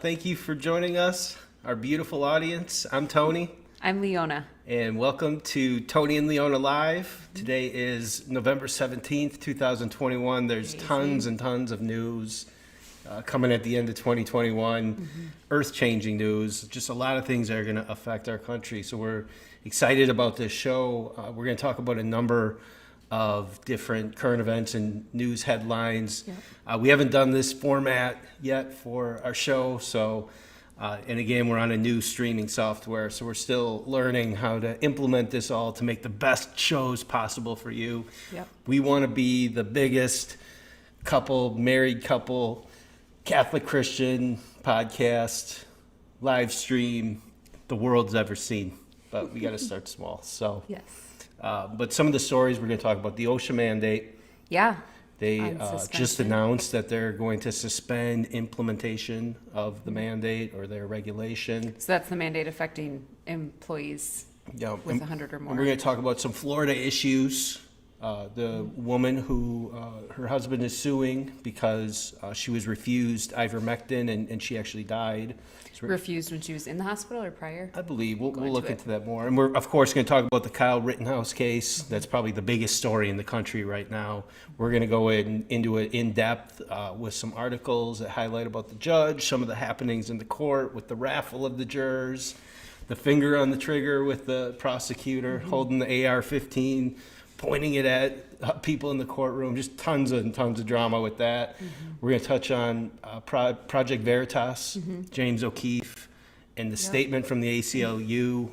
Thank you for joining us, our beautiful audience. I'm Tony. I'm Leona. And welcome to Tony and Leona Live. Today is November 17th, 2021. There's tons and tons of news coming at the end of 2021. Earth-changing news. Just a lot of things that are going to affect our country. So we're excited about this show. We're going to talk about a number of different current events and news headlines. We haven't done this format yet for our show, so and again, we're on a new streaming software, so we're still learning how to implement this all to make the best shows possible for you. We want to be the biggest married couple, Catholic Christian podcast, live stream the world's ever seen, but we got to start small. So but some of the stories we're going to talk about: the OSHA mandate. They just announced that they're going to suspend implementation of the mandate or their regulation. So that's the mandate affecting employees with 100 or more. And we're going to talk about some Florida issues. The woman who her husband is suing because she was refused Ivermectin and she actually died. Refused when she was in the hospital or prior? I believe. We'll look into that more. And we're, of course, going to talk about the Kyle Rittenhouse case. That's probably the biggest story in the country right now. We're going to go into it in depth with some articles that highlight about the judge, some of the happenings in the court with the raffle of the jurors, the finger on the trigger with the prosecutor holding the AR-15, pointing it at people in the courtroom. Just tons and tons of drama with that. We're going to touch on Project Veritas, James O'Keefe, and the statement from the ACLU,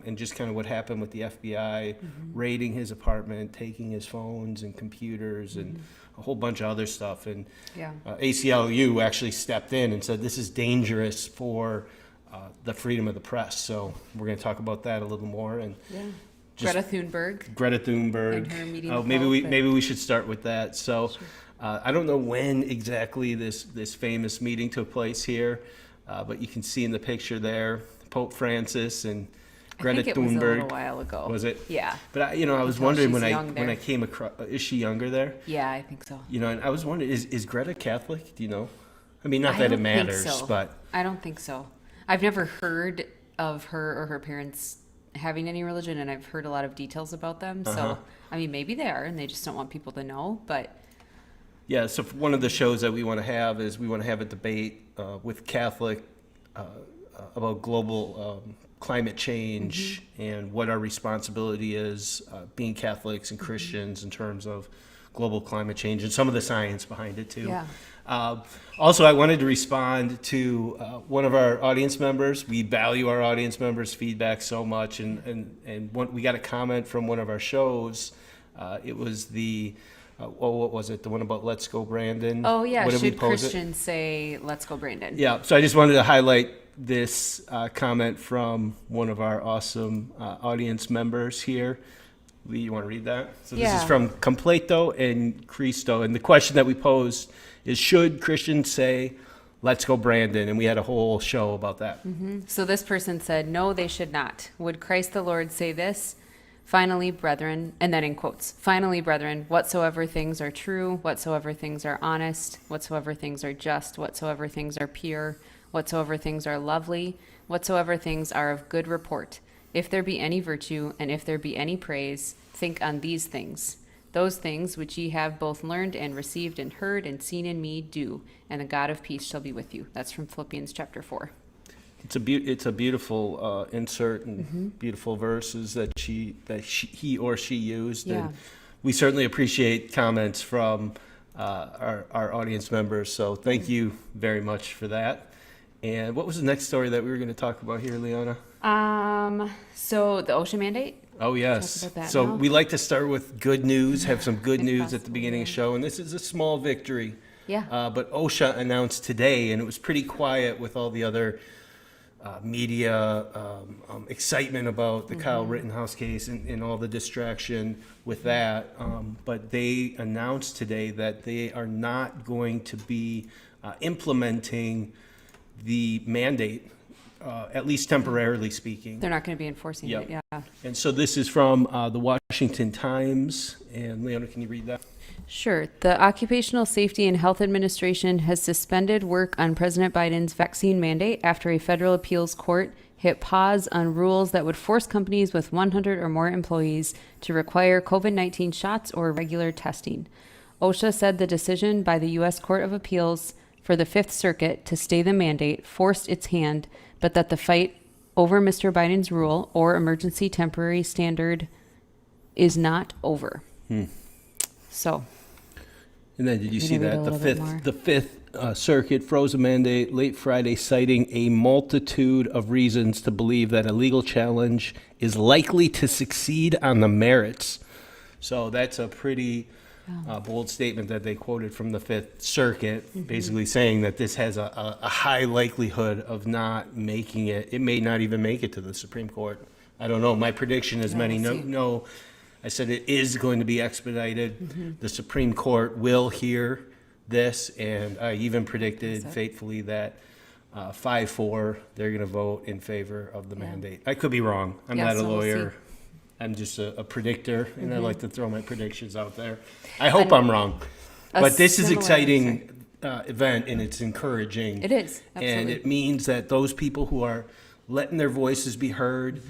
and just kind of what happened with the FBI raiding his apartment, taking his phones and computers and a whole bunch of other stuff. And ACLU actually stepped in and said this is dangerous for the freedom of the press. So we're going to talk about that a little more. And Greta Thunberg. And her meeting maybe we should start with that. So I don't know when exactly this famous meeting took place here, but you can see in the picture there Pope Francis and Greta Thunberg. I think it was a little while ago. Was it? Yeah. But I was wondering when I came across, is she younger there? Yeah, I think so. And I was wondering, is Greta Catholic? Do you know? I mean, not that it matters, but I don't think so. I've never heard of her or her parents having any religion, and I've heard a lot of details about them. So, I mean, maybe they are, and they just don't want people to know. But yeah, so one of the shows that we want to have is we want to have a debate with Catholic about global climate change and what our responsibility is being Catholics and Christians in terms of global climate change and some of the science behind it too. Also, I wanted to respond to one of our audience members. We value our audience members' feedback so much, and we got a comment from one of our shows. It was what was it? The one about Let's Go Brandon. Oh yeah, should Christians say Let's Go Brandon? Yeah. So I just wanted to highlight this comment from one of our awesome audience members here. Lee, you want to read that? So this is from Completo and Cristo, and the question that we posed is, should Christians say, "Let's go Brandon"? And we had a whole show about that. So this person said, no, they should not. Would Christ the Lord say this? Finally, brethren, and then in quotes, finally, brethren, whatsoever things are true, whatsoever things are honest, whatsoever things are just, whatsoever things are pure, whatsoever things are lovely, whatsoever things are of good report, if there be any virtue, and if there be any praise, think on these things. Those things which ye have both learned and received and heard and seen in me, do, and the God of peace shall be with you. That's from Philippians chapter 4. It's a beautiful insert and beautiful verses that he or she used. Yeah. And we certainly appreciate comments from our audience members. So thank you very much for that. And what was the next story that we were going to talk about here, Leona? So the OSHA mandate? Oh, yes. So we like to start with good news, have some good news at the beginning of the show. And this is a small victory. But OSHA announced today, and it was pretty quiet with all the other media excitement about the Kyle Rittenhouse case and all the distraction with that. But they announced today that they are not going to be implementing the mandate, at least temporarily speaking. They're not going to be enforcing it, And so this is from the Washington Times. And Leona, can you read that? Sure. The Occupational Safety and Health Administration has suspended work on President Biden's vaccine mandate after a federal appeals court hit pause on rules that would force companies with 100 or more employees to require COVID-19 shots or regular testing. OSHA said the decision by the U.S. Court of Appeals for the Fifth Circuit to stay the mandate forced its hand, but that the fight over Mr. Biden's rule or emergency temporary standard is not over. So. And then did you Maybe see read a that little bit more. the Fifth Circuit froze a mandate late Friday, citing a multitude of reasons to believe that a legal challenge is likely to succeed on the merits. So that's a pretty bold statement that they quoted from the Fifth Circuit, basically saying that this has a high likelihood of not making it. It may not even make it to the Supreme Court. I don't know. My prediction is many we'll see. no. I said it is going to be expedited. The Supreme Court will hear this, and I even predicted faithfully that 5-4, they're going to vote in favor of the mandate. I could be wrong. I'm Yeah, not a so we'll lawyer. I'm just a predictor, and I like to throw my predictions out there. I hope I'm wrong. But this is exciting event, and it's encouraging. It is, absolutely. And it means that those people who are letting their voices be heard,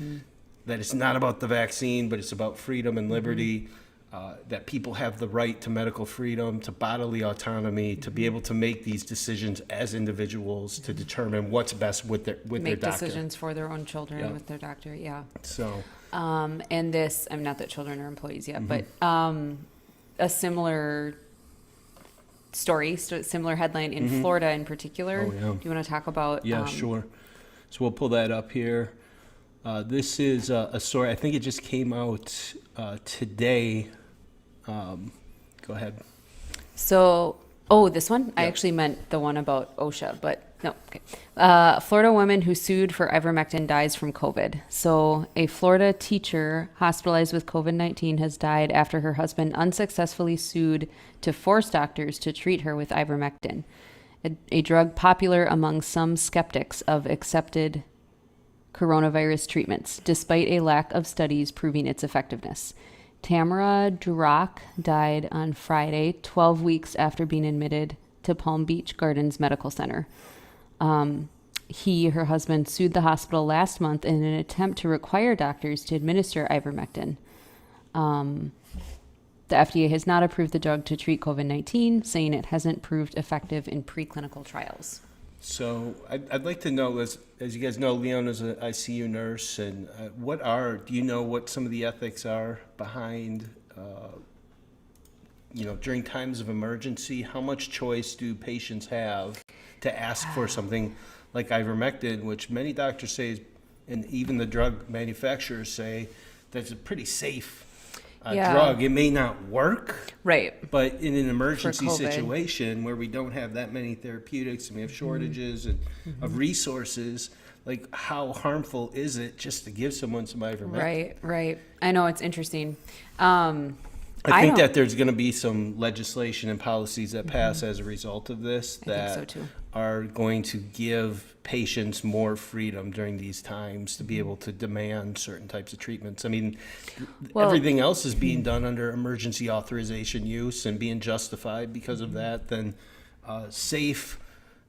that it's not about the vaccine, but it's about freedom and liberty, that people have the right to medical freedom, to bodily autonomy, to be able to make these decisions as individuals, to determine what's best with their doctor. Make decisions for their own children with their doctor, So, and this, I'm not that children are employees yet, but a similar story, similar headline in Florida in particular. Oh, yeah. Do you want to talk about? yeah, sure. So we'll pull that up here. This is a story, I think it just came out today. Go ahead. So, this one? I actually meant the one about OSHA, but no, okay. Florida woman who sued for Ivermectin dies from COVID. So, a Florida teacher hospitalized with COVID-19 has died after her husband unsuccessfully sued to force doctors to treat her with Ivermectin, a drug popular among some skeptics of accepted coronavirus treatments, despite a lack of studies proving its effectiveness. Tamara Durock died on Friday, 12 weeks after being admitted to Palm Beach Gardens Medical Center. Her husband, sued the hospital last month in an attempt to require doctors to administer ivermectin. The FDA has not approved the drug to treat COVID-19, saying it hasn't proved effective in preclinical trials. So I'd like to know, as you guys know, Leona's an ICU nurse, and do you know what some of the ethics are behind, during times of emergency, how much choice do patients have to ask for something like ivermectin, which many doctors say, and even the drug manufacturers say, that's a pretty safe drug. It may not work, right? But in an emergency COVID. situation where we don't have that many therapeutics and we have shortages of resources, like how harmful is it just to give someone some ivermectin? Right. I know, it's interesting. I think that there's going to be some legislation and policies that pass as a result of this that think so too. are going to give patients more freedom during these times to be able to demand certain types of treatments. I mean, everything else is being done under emergency authorization use and being justified because of that. Then safe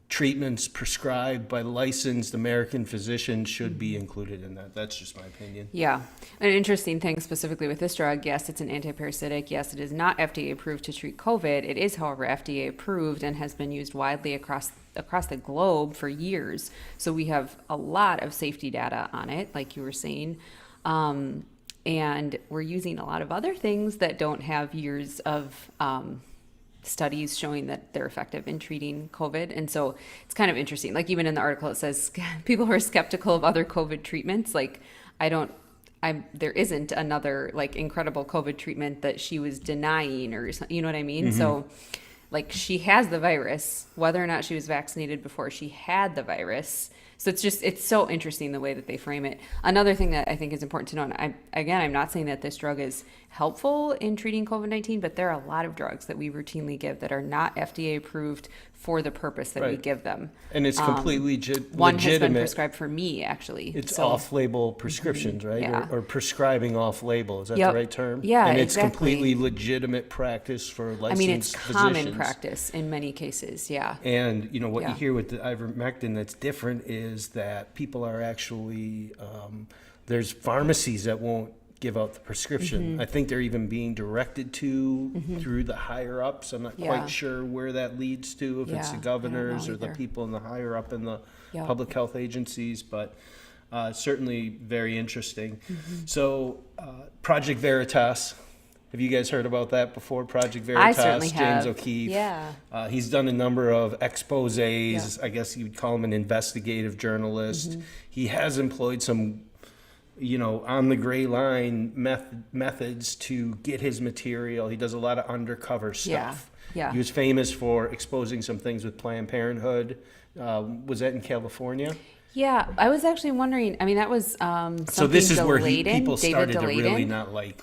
treatments prescribed by licensed American physicians should be included in that. That's just my opinion. Yeah. An interesting thing specifically with this drug, yes, it's an antiparasitic. Yes, it is not FDA approved to treat COVID. It is, however, FDA approved and has been used widely across the globe for years. So we have a lot of safety data on it, like you were saying. And we're using a lot of other things that don't have years of studies showing that they're effective in treating COVID. And so it's kind of interesting. Like even in the article, it says people who are skeptical of other COVID treatments, like there isn't another like incredible COVID treatment that she was denying, or you know what I mean? Mm-hmm. So like she has the virus, whether or not she was vaccinated before she had the virus. So it's so interesting the way that they frame it. Another thing that I think is important to know, and I'm not saying that this drug is helpful in treating COVID-19, but there are a lot of drugs that we routinely give that are not FDA approved for the purpose that we Right. give them. And it's completely One has been legitimate. prescribed for me, actually. It's So- off-label prescriptions, right? Yeah. Or prescribing off-label. Is that Yep. the right term? Yeah, And it's exactly. completely legitimate practice for licensed I mean, it's common physicians. practice in many cases. Yeah. And what you Yeah. hear with the ivermectin that's different is that people are actually there's pharmacies that won't give out the prescription. Mm-hmm. I think they're even being directed to through the higher ups. I'm not Yeah. quite sure where that leads to, if it's Yeah, the I don't governors know or the either. people in the higher up in the Yeah. public health agencies, but certainly very interesting. Mm-hmm. So Project Veritas. Have you guys heard about that before? Project I Veritas, certainly James have. O'Keefe. Yeah. He's done a number of exposés. I guess you would call him an investigative journalist. Mm-hmm. He has employed some, on the gray line methods to get his material. He does a lot of undercover stuff. Yeah. He was famous for exposing some things with Planned Parenthood. Was that in California? Yeah, I was actually wondering. I mean, that was So this is where people David started to really Delayden? not like.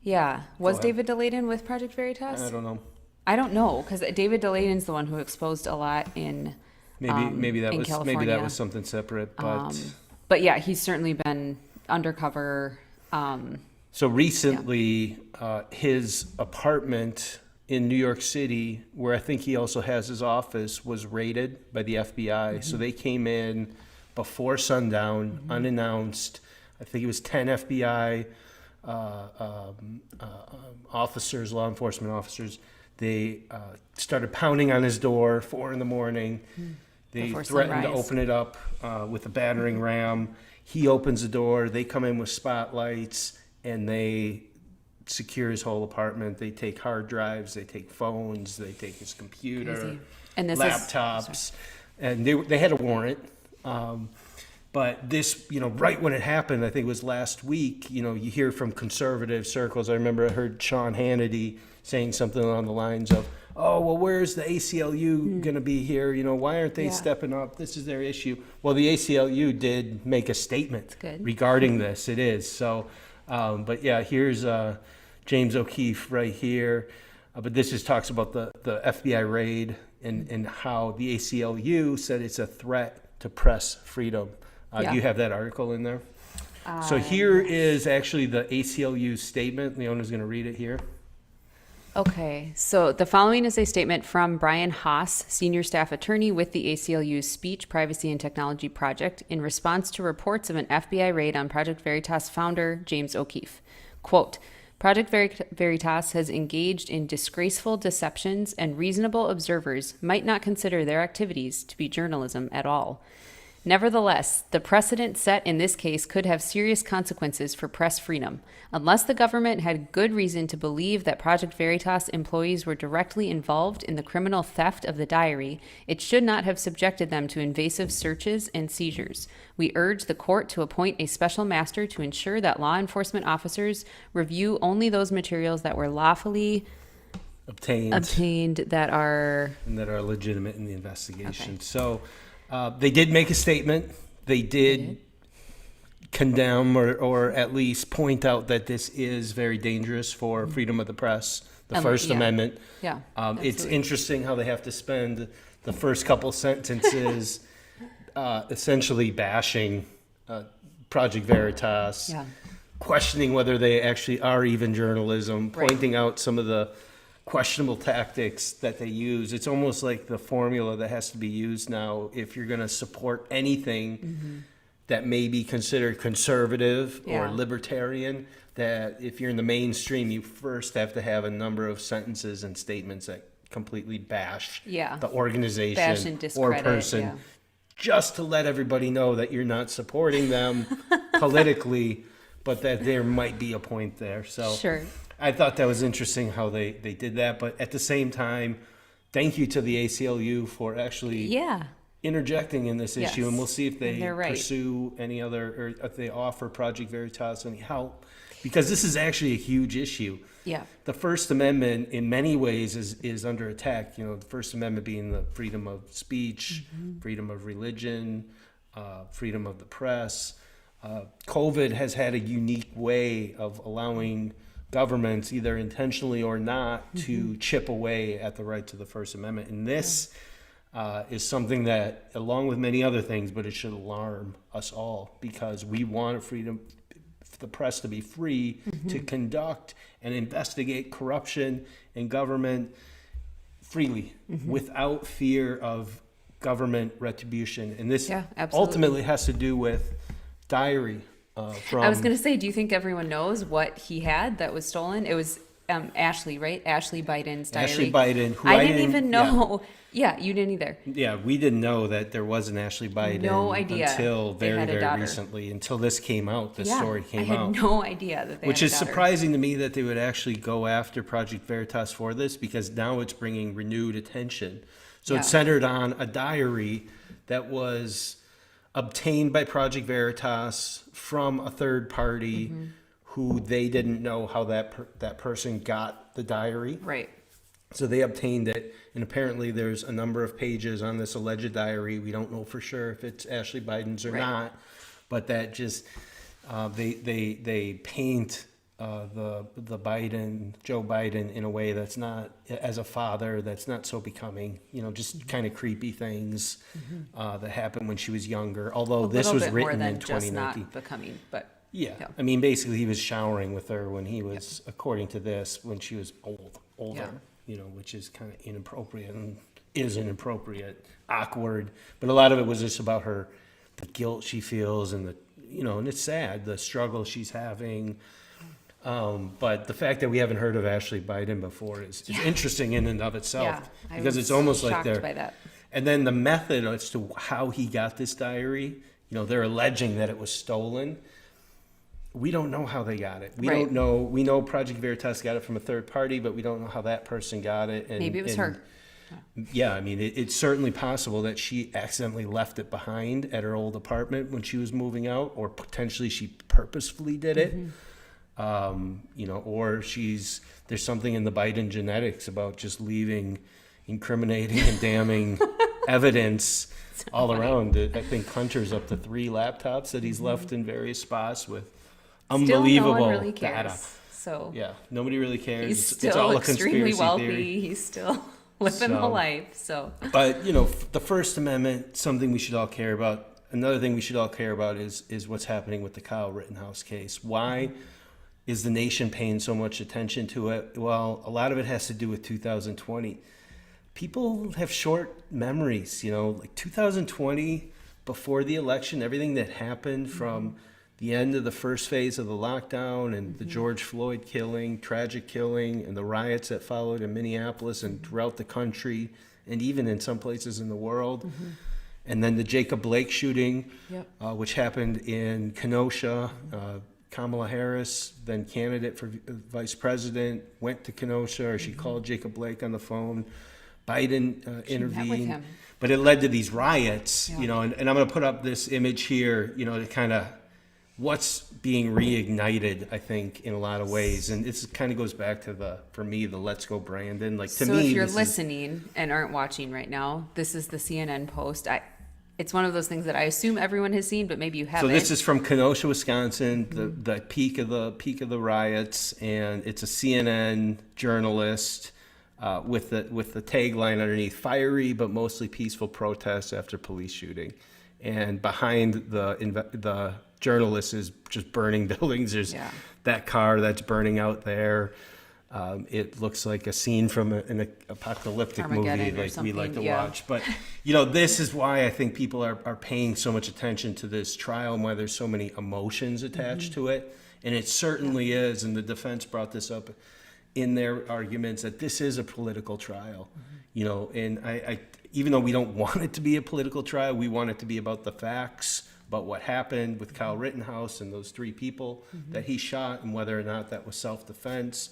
Yeah, was ahead. David Delayden with Project Veritas? I don't know. I don't know, because David Delayden's the one who exposed a lot in Maybe that in was California. something separate, but. But yeah, he's certainly been undercover. So recently, his apartment in New York City, where I think he also has his office, was raided by the FBI. So they came in before sundown, unannounced. I think it was 10 FBI officers, law enforcement officers. They started pounding on his door, 4 a.m. They Before threatened to sunrise. open it up with a battering ram. He opens the door. They come in with spotlights, and they secure his whole apartment. They take hard drives. They take phones. They take his computer, Crazy. And this laptops, and they had a warrant. But this, right when it happened, I think it was last week, you hear from conservative circles. I remember I heard Sean Hannity saying something along the lines of, oh, well, where's the ACLU going to be here? Why aren't they Yeah. stepping up? This is their issue. Well, the ACLU did make a statement good. regarding this. It is. So, but yeah, here's James O'Keefe right here. But this just talks about the FBI raid and how the ACLU said it's a threat to press freedom. Yeah. Do you have that article in there? So here is actually the ACLU statement. Leona's going to read it here. Okay, so the following is a statement from Brian Haas, senior staff attorney with the ACLU's Speech, Privacy, and Technology Project, in response to reports of an FBI raid on Project Veritas founder James O'Keefe. Quote, Project Veritas has engaged in disgraceful deceptions, and reasonable observers might not consider their activities to be journalism at all. Nevertheless, the precedent set in this case could have serious consequences for press freedom. Unless the government had good reason to believe that Project Veritas employees were directly involved in the criminal theft of the diary, it should not have subjected them to invasive searches and seizures. We urge the court to appoint a special master to ensure that law enforcement officers review only those materials that were lawfully obtained that are... And that are legitimate in the investigation. Okay. So they did make a statement. They did condemn or at least point out that this is very dangerous for freedom of the press, the First yeah. Amendment. Yeah, It's absolutely. interesting how they have to spend the first couple sentences essentially bashing Project Veritas, Yeah. questioning whether they actually are even journalism, Right. pointing out some of the questionable tactics that they use. It's almost like the formula that has to be used now if you're going to support anything that may be considered conservative or Yeah. libertarian, that if you're in the mainstream, you first have to have a number of sentences and statements that completely bash Yeah. the organization Bash and or discredit, person, yeah. just to let everybody know that you're not supporting them politically, but that there might be a point there. So Sure. I thought that was interesting how they did that. But at the same time, thank you to the ACLU for actually Yeah. interjecting in this issue. Yes. And we'll see if And they they're right. pursue any other, or if they offer Project Veritas any help. Because this is actually a huge issue. Yeah. The First Amendment, in many ways, is under attack. The First Amendment being the freedom of speech, freedom of religion, freedom of the press. COVID has had a unique way of allowing governments, either intentionally or not, to chip away at the rights of the First Amendment. And this is something that, along with many other things, but it should alarm us all, because we want freedom, the press to be free to conduct and investigate corruption in government freely, without fear of government retribution. And this ultimately has to do with diary from... I was going to say, do you think everyone knows what he had that was stolen? It was Ashley, right? Ashley Biden's diary. Ashley Biden, who I didn't even know. Yeah, you didn't either. Yeah, we didn't know that there was an Ashley Biden until very recently, until this came out, this story came out. I had no idea that they Which had is a daughter. surprising to me that they would actually go after Project Veritas for this, because now it's bringing renewed attention. So it's centered on a diary that was obtained by Project Veritas from a third party who they didn't know how that person got the diary. Right. So they obtained it, and apparently there's a number of pages on this alleged diary. We don't know for sure if it's Ashley Biden's or not, but that just they paint the Joe Biden in a way that's not, as a father, that's not so becoming. Just kind of creepy things that happened when she was younger. Although this was written in 2019. Not becoming, but yeah, I mean, basically he was showering with her when he was, according to this, when she was older. Which is kind of inappropriate and is inappropriate, awkward. But a lot of it was just about her, the guilt she feels, and and it's sad, the struggle she's having. But the fact that we haven't heard of Ashley Biden before is interesting in and of itself, because it's almost like they're. By that. And then the method as to how he got this diary, they're alleging that it was stolen. We don't know how they got it. We don't know. We know Project Veritas got it from a third party, but we don't know how that person got it. And, maybe it was her. Yeah, I mean, it's certainly possible that she accidentally left it behind at her old apartment when she was moving out, or potentially she purposefully did it. Or there's something in the Biden genetics about just leaving incriminating and damning evidence all around. I think Hunter's up to 3 laptops that he's left in various spots with unbelievable no one really cares. data. So yeah, nobody really cares. He's still it's all a extremely conspiracy wealthy. theory. He's still living the life. So, but the First Amendment, something we should all care about. Another thing we should all care about is what's happening with the Kyle Rittenhouse case. Why is the nation paying so much attention to it? Well, a lot of it has to do with 2020. People have short memories, like 2020, before the election, everything that happened from the end of the first phase of the lockdown and the George Floyd killing, tragic killing, and the riots that followed in Minneapolis and throughout the country, and even in some places in the world. And then the Jacob Blake shooting, which happened in Kenosha. Kamala Harris, then candidate for vice president, went to Kenosha, or she called Jacob Blake on the phone. Biden intervened, met with him. but it led to these riots, and I'm going to put up this image here, to kind of what's being reignited, I think, in a lot of ways. And it kind of goes back to for me, the Let's Go Brandon. Like, to so me, if you're listening and aren't watching right now, this is the CNN post. It's one of those things that I assume everyone has seen, but maybe you haven't. So this is from Kenosha, Wisconsin, the peak of the riots, and it's a CNN journalist with the tagline underneath: "Fiery but mostly peaceful protests after police shooting." And behind the journalist is just burning buildings. There's that car that's burning out there. It looks like a scene from an apocalyptic movie like we like to watch. But, this is why I think people are paying so much attention to this trial and why there's so many emotions attached to it. And it certainly is. And the defense brought this up in their arguments, that this is a political trial. And I even though we don't want it to be a political trial, we want it to be about the facts, about what happened with Kyle Rittenhouse and those 3 people that he shot, and whether or not that was self-defense.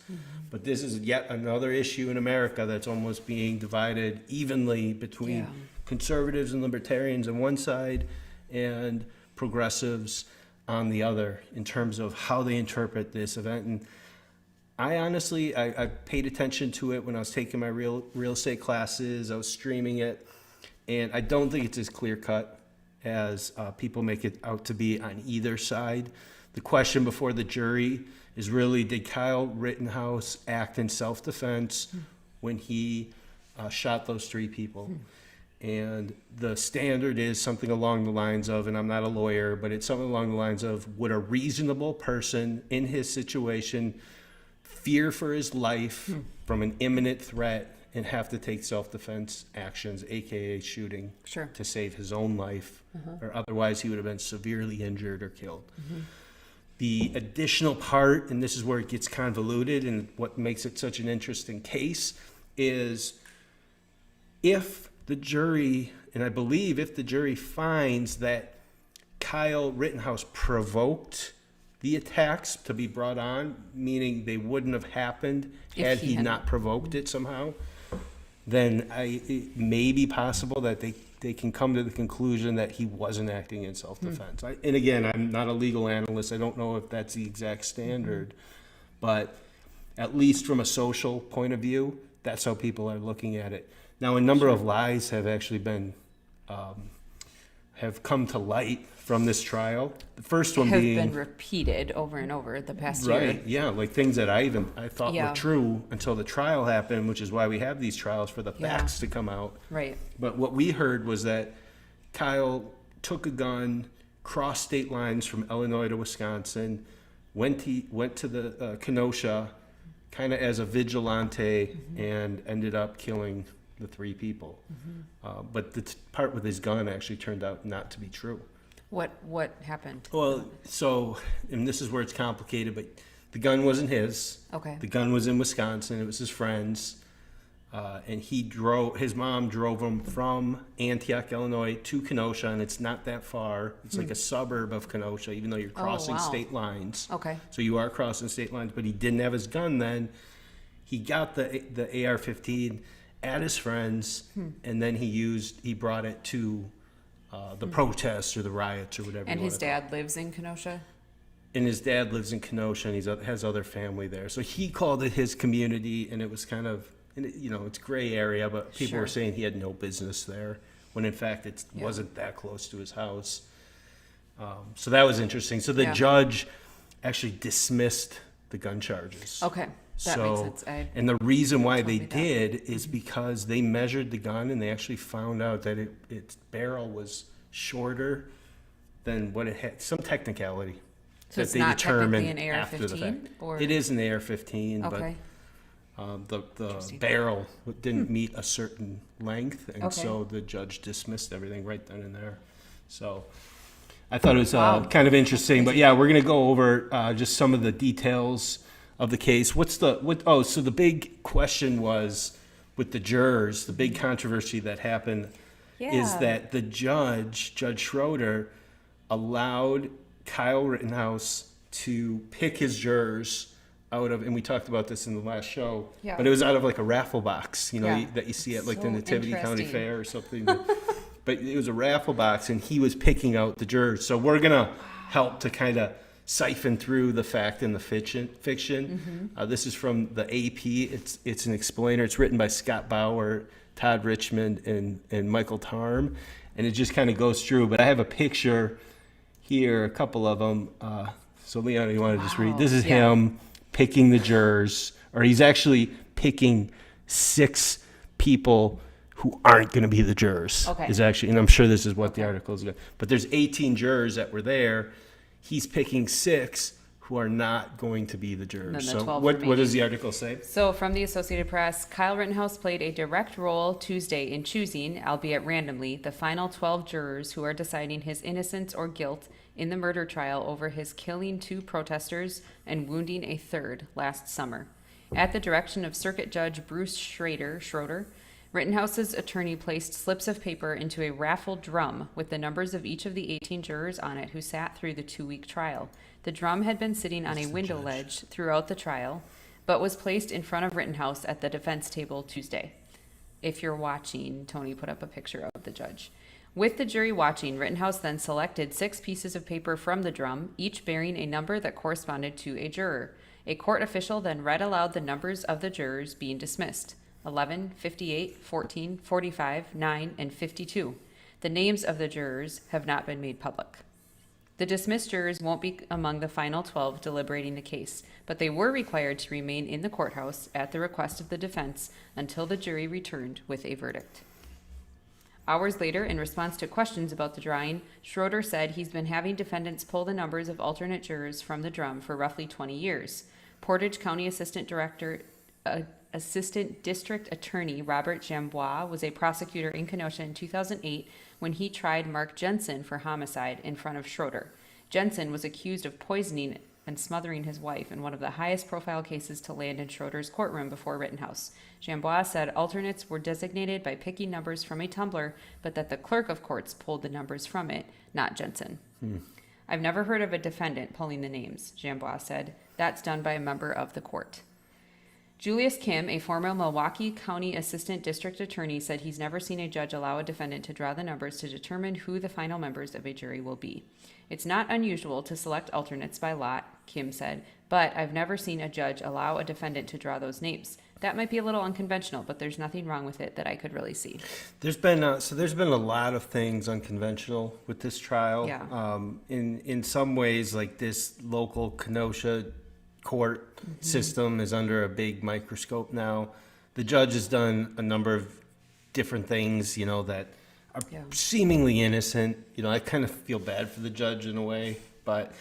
But this is yet another issue in America that's almost being divided evenly between conservatives and libertarians on one side and progressives on the other, in terms of how they interpret this event. And I honestly, I paid attention to it when I was taking my real estate classes. I was streaming it, and I don't think it's as clear cut as people make it out to be on either side. The question before the jury is really, did Kyle Rittenhouse act in self-defense when he shot those 3 people? And the standard is something along the lines of, and I'm not a lawyer, but it's something along the lines of, would a reasonable person in his situation fear for his life from an imminent threat and have to take self-defense actions, aka shooting, to save his own life, or otherwise he would have been severely injured or killed. The additional part, and this is where it gets convoluted and what makes it such an interesting case, is if the jury, and I believe if the jury finds that Kyle Rittenhouse provoked the attacks to be brought on, meaning they wouldn't have happened had he not provoked it somehow, then it may be possible that they can come to the conclusion that he wasn't acting in self-defense. And again, I'm not a legal analyst. I don't know if that's the exact standard, but at least from a social point of view, that's how people are looking at it. Now, a number of lies have actually been, have come to light from this trial. The first one being... Have been repeated over and over the past year. Right, yeah, like things that I thought were true until the trial happened, which is why we have these trials, for the facts to come out. Right. But what we heard was that Kyle took a gun, crossed state lines from Illinois to Wisconsin, went to the Kenosha kind of as a vigilante, and ended up killing the 3 people. But the part with his gun actually turned out not to be true. What happened? Well, so, and this is where it's complicated, but the gun wasn't his. Okay. The gun was in Wisconsin. It was his friend's. And his mom drove him from Antioch, Illinois to Kenosha, and it's not that far. It's like a suburb of Kenosha, even though you're crossing state lines. Okay. So you are crossing state lines, but he didn't have his gun then. He got the AR-15 at his friend's, and then he brought it to the protests or the riots or whatever. And his dad lives in Kenosha? And his dad lives in Kenosha, and he has other family there. So he called it his community, and it was kind of, it's gray area, but people were saying he had no business there, when in fact it wasn't that close to his house. So that was interesting. So the judge actually dismissed the gun charges. Okay. That makes sense. And the reason why they did is because they measured the gun, and they actually found out that its barrel was shorter than what it had. Some technicality So that it's they not determined technically an after the fact. AR-15? Or? It is an AR-15, Okay. but the barrel didn't meet a certain length, and so the judge dismissed everything right then and there. So I thought it was kind of interesting. But yeah, we're going to go over just some of the details of the case. So the big question was with the jurors, the big controversy that happened is that the Judge Schroeder, allowed Kyle Rittenhouse to pick his jurors out of, and we talked about this in the last show, but it was out of like a raffle box, that you see at like the Nativity County Fair or something. But it was a raffle box, and he was picking out the jurors. So we're going to help to kind of siphon through the fact and the fiction. This is from the AP. It's an explainer. It's written by Scott Bauer, Todd Richmond, and Michael Tarm, and it just kind of goes through. But I have a picture here, a couple of them. So Leona, you want to just read? This is him picking the jurors, or he's actually picking 6 people who aren't going to be the jurors. Is actually, and I'm sure this is what the article is going to. But there's 18 jurors that were there. He's picking 6 who are not going to be the jurors. So what does the article say? So from the Associated Press, Kyle Rittenhouse played a direct role Tuesday in choosing, albeit randomly, the final 12 jurors who are deciding his innocence or guilt in the murder trial over his killing 2 protesters and wounding a 3rd last summer. At the direction of Circuit Judge Bruce Schroeder, Rittenhouse's attorney placed slips of paper into a raffle drum with the numbers of each of the 18 jurors on it who sat through the 2-week trial. The drum had been sitting on a window ledge throughout the trial, but was placed in front of Rittenhouse at the defense table Tuesday. If you're watching, Tony put up a picture of the judge. With the jury watching, Rittenhouse then selected 6 pieces of paper from the drum, each bearing a number that corresponded to a juror. A court official then read aloud the numbers of the jurors being dismissed: 11, 58, 14, 45, 9, and 52. The names of the jurors have not been made public. The dismissed jurors won't be among the final 12 deliberating the case, but they were required to remain in the courthouse at the request of the defense until the jury returned with a verdict. Hours later, in response to questions about the drawing, Schroeder said he's been having defendants pull the numbers of alternate jurors from the drum for roughly 20 years. Portage County Assistant District Attorney Robert Jambois was a prosecutor in Kenosha in 2008 when he tried Mark Jensen for homicide in front of Schroeder. Jensen was accused of poisoning and smothering his wife in one of the highest profile cases to land in Schroeder's courtroom before Rittenhouse. Jambois said alternates were designated by picking numbers from a tumbler, but that the clerk of courts pulled the numbers from it, not Jensen. I've never heard of a defendant pulling the names, Jambois said. That's done by a member of the court. Julius Kim, a former Milwaukee County Assistant District Attorney, said he's never seen a judge allow a defendant to draw the numbers to determine who the final members of a jury will be. It's not unusual to select alternates by lot, Kim said, but I've never seen a judge allow a defendant to draw those names. That might be a little unconventional, but there's nothing wrong with it that I could really see. There's been a lot of things unconventional with this trial. Yeah. In some ways, like this local Kenosha court system is under a big microscope now. The judge has done a number of different things, that are seemingly innocent. I kind of feel bad for the judge in a way, but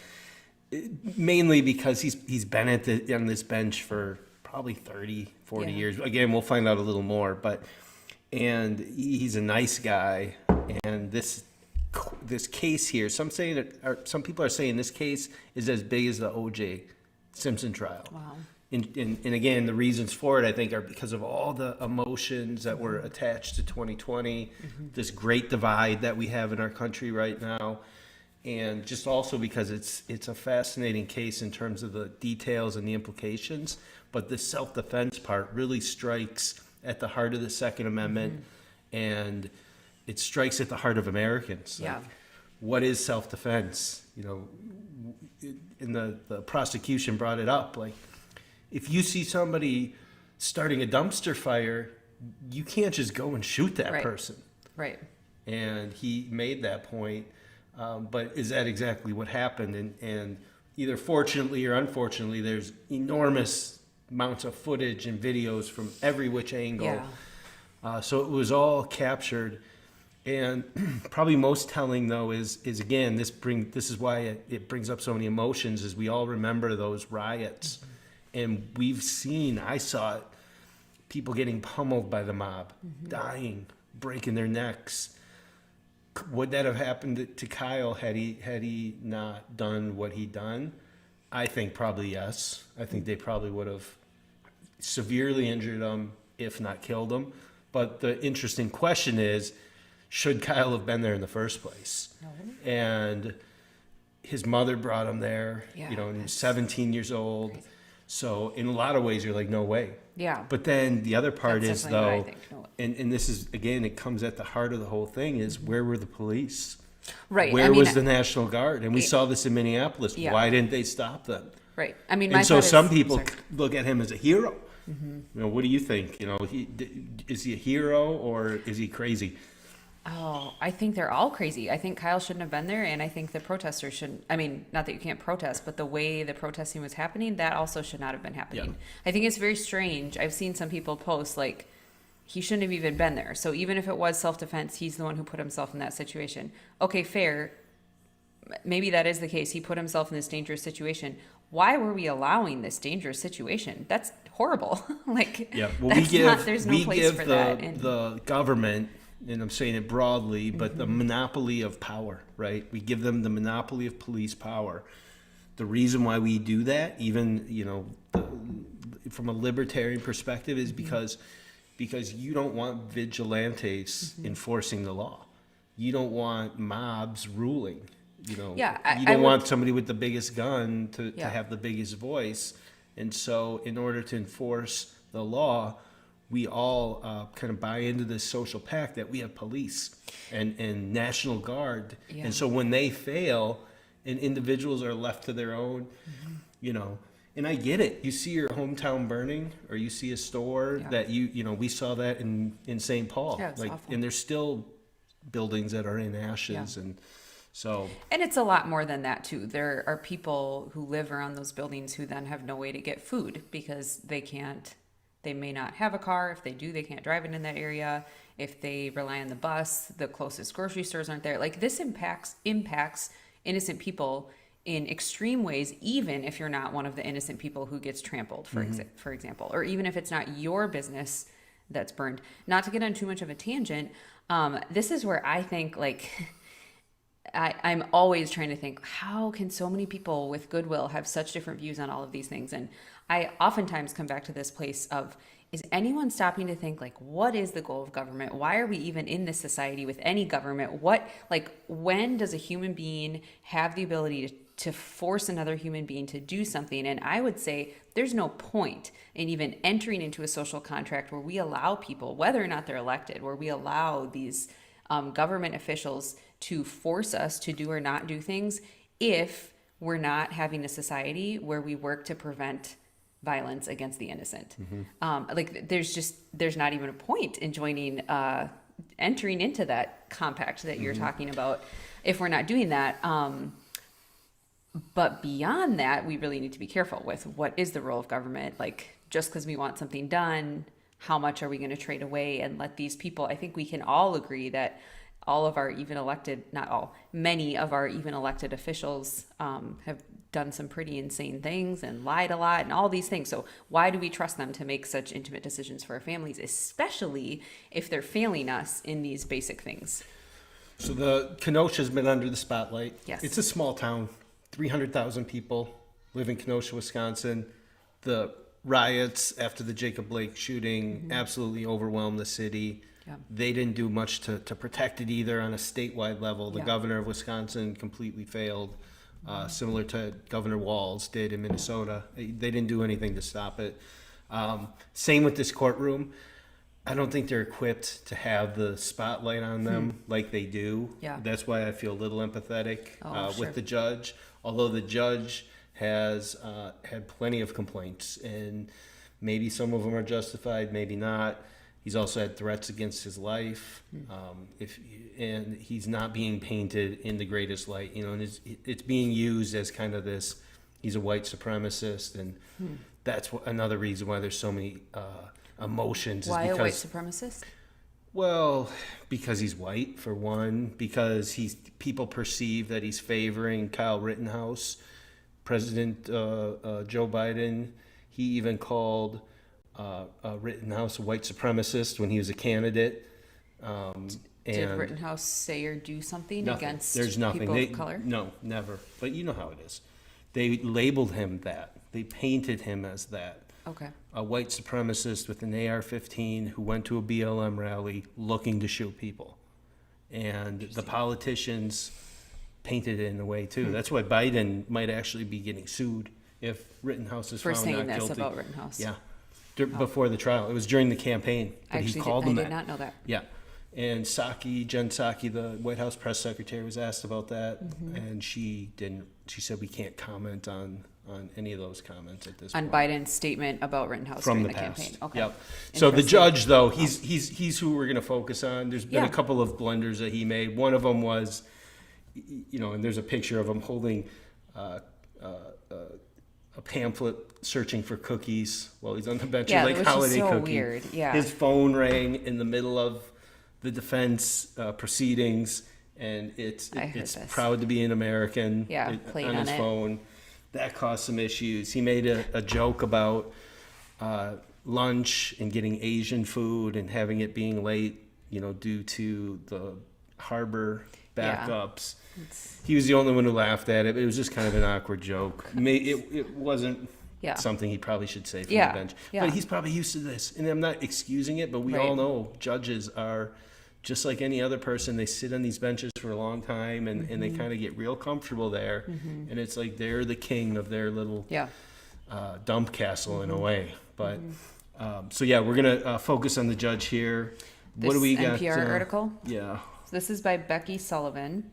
mainly because he's been on this bench for probably 30, 40 years. Again, we'll find out a little more, and he's a nice guy. And this case here, some people are saying this case is as big as the O.J. Simpson trial. Wow. And again, the reasons for it, I think, are because of all the emotions that were attached to 2020, this great divide that we have in our country right now, and just also because it's a fascinating case in terms of the details and the implications. But the self-defense part really strikes at the heart of the Second Amendment, and it strikes at the heart of Americans. Yeah. Like, what is self-defense? And the prosecution brought it up. Like, if you see somebody starting a dumpster fire, you can't just go and shoot that person. Right. And he made that point. But is that exactly what happened? And either fortunately or unfortunately, there's enormous amounts of footage and videos from every which angle. Yeah. So it was all captured. And probably most telling, though, is again, this is why it brings up so many emotions, is we all remember those riots. And I saw it, people getting pummeled by the mob, dying, breaking their necks. Would that have happened to Kyle had he not done what he done? I think probably yes. I think they probably would have severely injured him, if not killed him. But the interesting question is, should Kyle have been there in the first place? No. And his mother brought him there, Yeah, and he's 17 years old. Crazy. So in a lot of ways, you're like, no way. Yeah. But then the other part That's is, definitely what I though, think. No. and this is, again, it comes at the heart of the whole thing, is where were the police? Right. Where was the National Guard? And we saw this in Minneapolis. Yeah. Why didn't they stop them? Right. I mean, And so some people look at him as a hero. What do you think? Is he a hero or is he crazy? Oh, I think they're all crazy. I think Kyle shouldn't have been there, and I think the protesters shouldn't. I mean, not that you can't protest, but the way the protesting was happening, that also should not have been happening. Yeah. I think it's very strange. I've seen some people post, like, he shouldn't have even been there. So even if it was self-defense, he's the one who put himself in that situation. Okay, fair. Maybe that is the case. He put himself in this dangerous situation. Why were we allowing this dangerous situation? That's horrible. There's no place for that. The government, and I'm saying it broadly, but the monopoly of power, right? We give them the monopoly of police power. The reason why we do that, even, from a libertarian perspective, is because you don't want vigilantes enforcing the law. You don't want mobs ruling. You don't want somebody with the biggest gun to have the biggest voice. And so in order to enforce the law, we all kind of buy into this social pact that we have police and National Guard. Yeah. And so when they fail and individuals are left to their own, and I get it. You see your hometown burning, or you see a store that we saw that in St. Paul. Yeah, it's awful. And there's still buildings that are in ashes. And so, and it's a lot more than that too. There are people who live around those buildings who then have no way to get food because they may not have a car. If they do, they can't drive it in that area. If they rely on the bus, the closest grocery stores aren't there. Like, this impacts innocent people in extreme ways, even if you're not one of the innocent people who gets trampled, for example, or even if it's not your business that's burned. Not to get on too much of a tangent, this is where I think, like, I'm always trying to think, how can so many people with goodwill have such different views on all of these things? And I oftentimes come back to this place of, is anyone stopping to think, like, what is the goal of government? Why are we even in this society with any government? When does a human being have the ability to force another human being to do something? And I would say there's no point in even entering into a social contract where we allow people, whether or not they're elected, where we allow these government officials to force us to do or not do things, if we're not having a society where we work to prevent violence against the innocent. There's not even a point in entering into that compact that you're talking about if we're not doing that. But beyond that, we really need to be careful with what is the role of government. Like, just because we want something done, how much are we going to trade away and let these people? I think we can all agree that all of our even elected, not all, many of our even elected officials have done some pretty insane things and lied a lot and all these things. So why do we trust them to make such intimate decisions for our families, especially if they're failing us in these basic things? So the Kenosha's been under the spotlight. Yes. It's a small town, 300,000 people live in Kenosha, Wisconsin. The riots after the Jacob Blake shooting absolutely overwhelmed the city. Yeah. They didn't do much to protect it either on a statewide level. The governor of Wisconsin completely failed, similar to Governor Walz did in Minnesota. They didn't do anything to stop it. Same with this courtroom. I don't think they're equipped to have the spotlight on them like they do. Yeah. That's why I feel a little empathetic with the judge. Although the judge has had plenty of complaints, and maybe some of them are justified, maybe not. He's also had threats against his life, and he's not being painted in the greatest light. And it's being used as kind of this. He's a white supremacist, and that's another reason why there's so many emotions. Why a white supremacist? Well, because he's white, for one. Because people perceive that he's favoring Kyle Rittenhouse, President Joe Biden. He even called Rittenhouse a white supremacist when he was a candidate. Did Rittenhouse say or do something against There's nothing. people of color? No, never. But you know how it is. They labeled him that. They painted him as that. Okay. A white supremacist with an AR-15 who went to a BLM rally looking to shoot people. And the politicians painted it in a way too. That's why Biden might actually be getting sued if Rittenhouse is found not guilty. For saying this about Rittenhouse. Yeah. Before the trial. It was during the campaign. But he called him that. I did not know that. Yeah. And Jen Psaki, the White House press secretary, was asked about that, and she didn't. She said we can't comment on any of those comments at this point. On Biden's statement about Rittenhouse From during the the past. campaign. Okay. Yep. So the judge, though, he's who we're going to focus on. There's been a couple of blunders that he made. One of them was, and there's a picture of him holding a pamphlet searching for cookies while he's on the bench, like holiday so cookie. Weird. Yeah. His phone rang in the middle of the defense proceedings, and it's proud to be an American. Played on his phone. That caused some issues. He made a joke about lunch and getting Asian food and having it being late, due to the harbor backups. He was the only one who laughed at it. It was just kind of an awkward joke. It wasn't something he probably should say from the bench. But he's probably used to this. And I'm not excusing it, but we all know judges are just like any other person. They sit on these benches for a long time, and they kind of get real comfortable there. And it's like they're the king of their little dump castle in a way. But we're going to focus on the judge here. What do we got? NPR article? Yeah. This is by Becky Sullivan.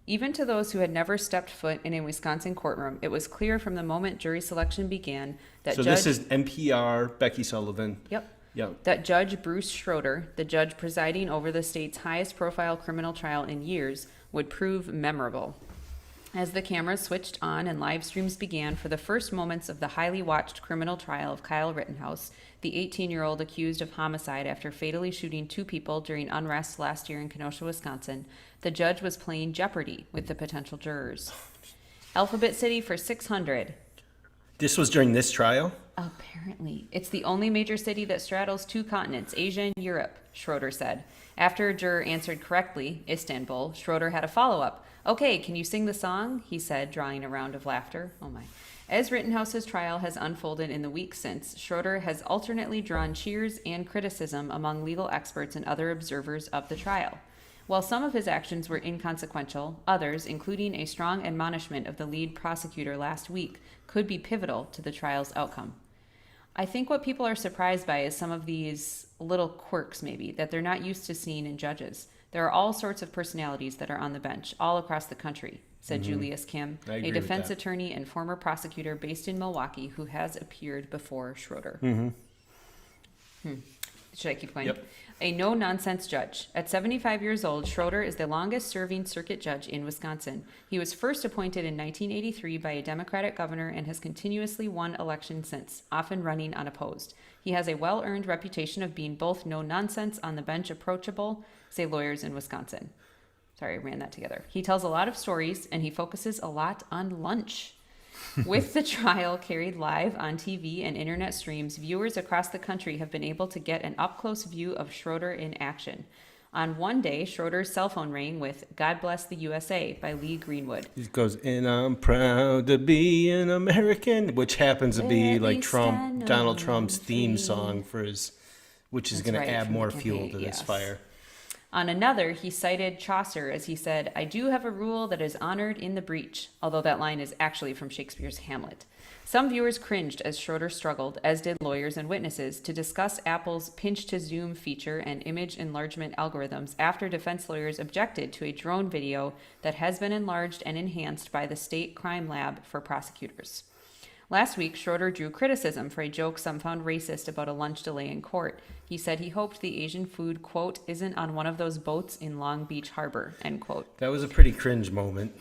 Even to those who had never stepped foot in a Wisconsin courtroom, it was clear from the moment jury selection began that this is NPR, Becky Sullivan. Yep. Yep. that Judge Bruce Schroeder, the judge presiding over the state's highest profile criminal trial in years, would prove memorable. As the cameras switched on and live streams began for the first moments of the highly watched criminal trial of Kyle Rittenhouse, the 18-year-old accused of homicide after fatally shooting 2 people during unrest last year in Kenosha, Wisconsin, the judge was playing Jeopardy with the potential jurors. Alphabet City for 600. This was during this trial? Apparently. It's the only major city that straddles 2 continents, Asia and Europe, Schroeder said. After a juror answered correctly, Istanbul, Schroeder had a follow-up. Okay, can you sing the song? He said, drawing a round of laughter. Oh my. As Rittenhouse's trial has unfolded in the weeks since, Schroeder has alternately drawn cheers and criticism among legal experts and other observers of the trial. While some of his actions were inconsequential, others, including a strong admonishment of the lead prosecutor last week, could be pivotal to the trial's outcome. I think what people are surprised by is some of these little quirks, maybe, that they're not used to seeing in judges. There are all sorts of personalities that are on the bench all across the country, said Julius Kim, a defense attorney and former prosecutor based in Milwaukee who has appeared before Schroeder. Should I keep going? Yep. A no-nonsense judge. At 75 years old, Schroeder is the longest-serving circuit judge in Wisconsin. He was first appointed in 1983 by a Democratic governor and has continuously won elections since, often running unopposed. He has a well-earned reputation of being both no-nonsense on the bench approachable, say lawyers in Wisconsin. Sorry, I ran that together. He tells a lot of stories, and he focuses a lot on lunch. With the trial carried live on TV and internet streams, viewers across the country have been able to get an up-close view of Schroeder in action. On one day, Schroeder's cell phone rang with God Bless the USA by Lee Greenwood. He goes, and I'm proud to be an American, which happens to be like Donald Trump's theme song for his, which is going to add more fuel to this fire. On another, he cited Chaucer as he said, I do have a rule that is honored in the breach, although that line is actually from Shakespeare's Hamlet. Some viewers cringed as Schroeder struggled, as did lawyers and witnesses, to discuss Apple's pinch-to-zoom feature and image enlargement algorithms after defense lawyers objected to a drone video that has been enlarged and enhanced by the state crime lab for prosecutors. Last week, Schroeder drew criticism for a joke some found racist about a lunch delay in court. He said he hoped the Asian food, quote, isn't on one of those boats in Long Beach Harbor, end quote. That was a pretty cringe moment.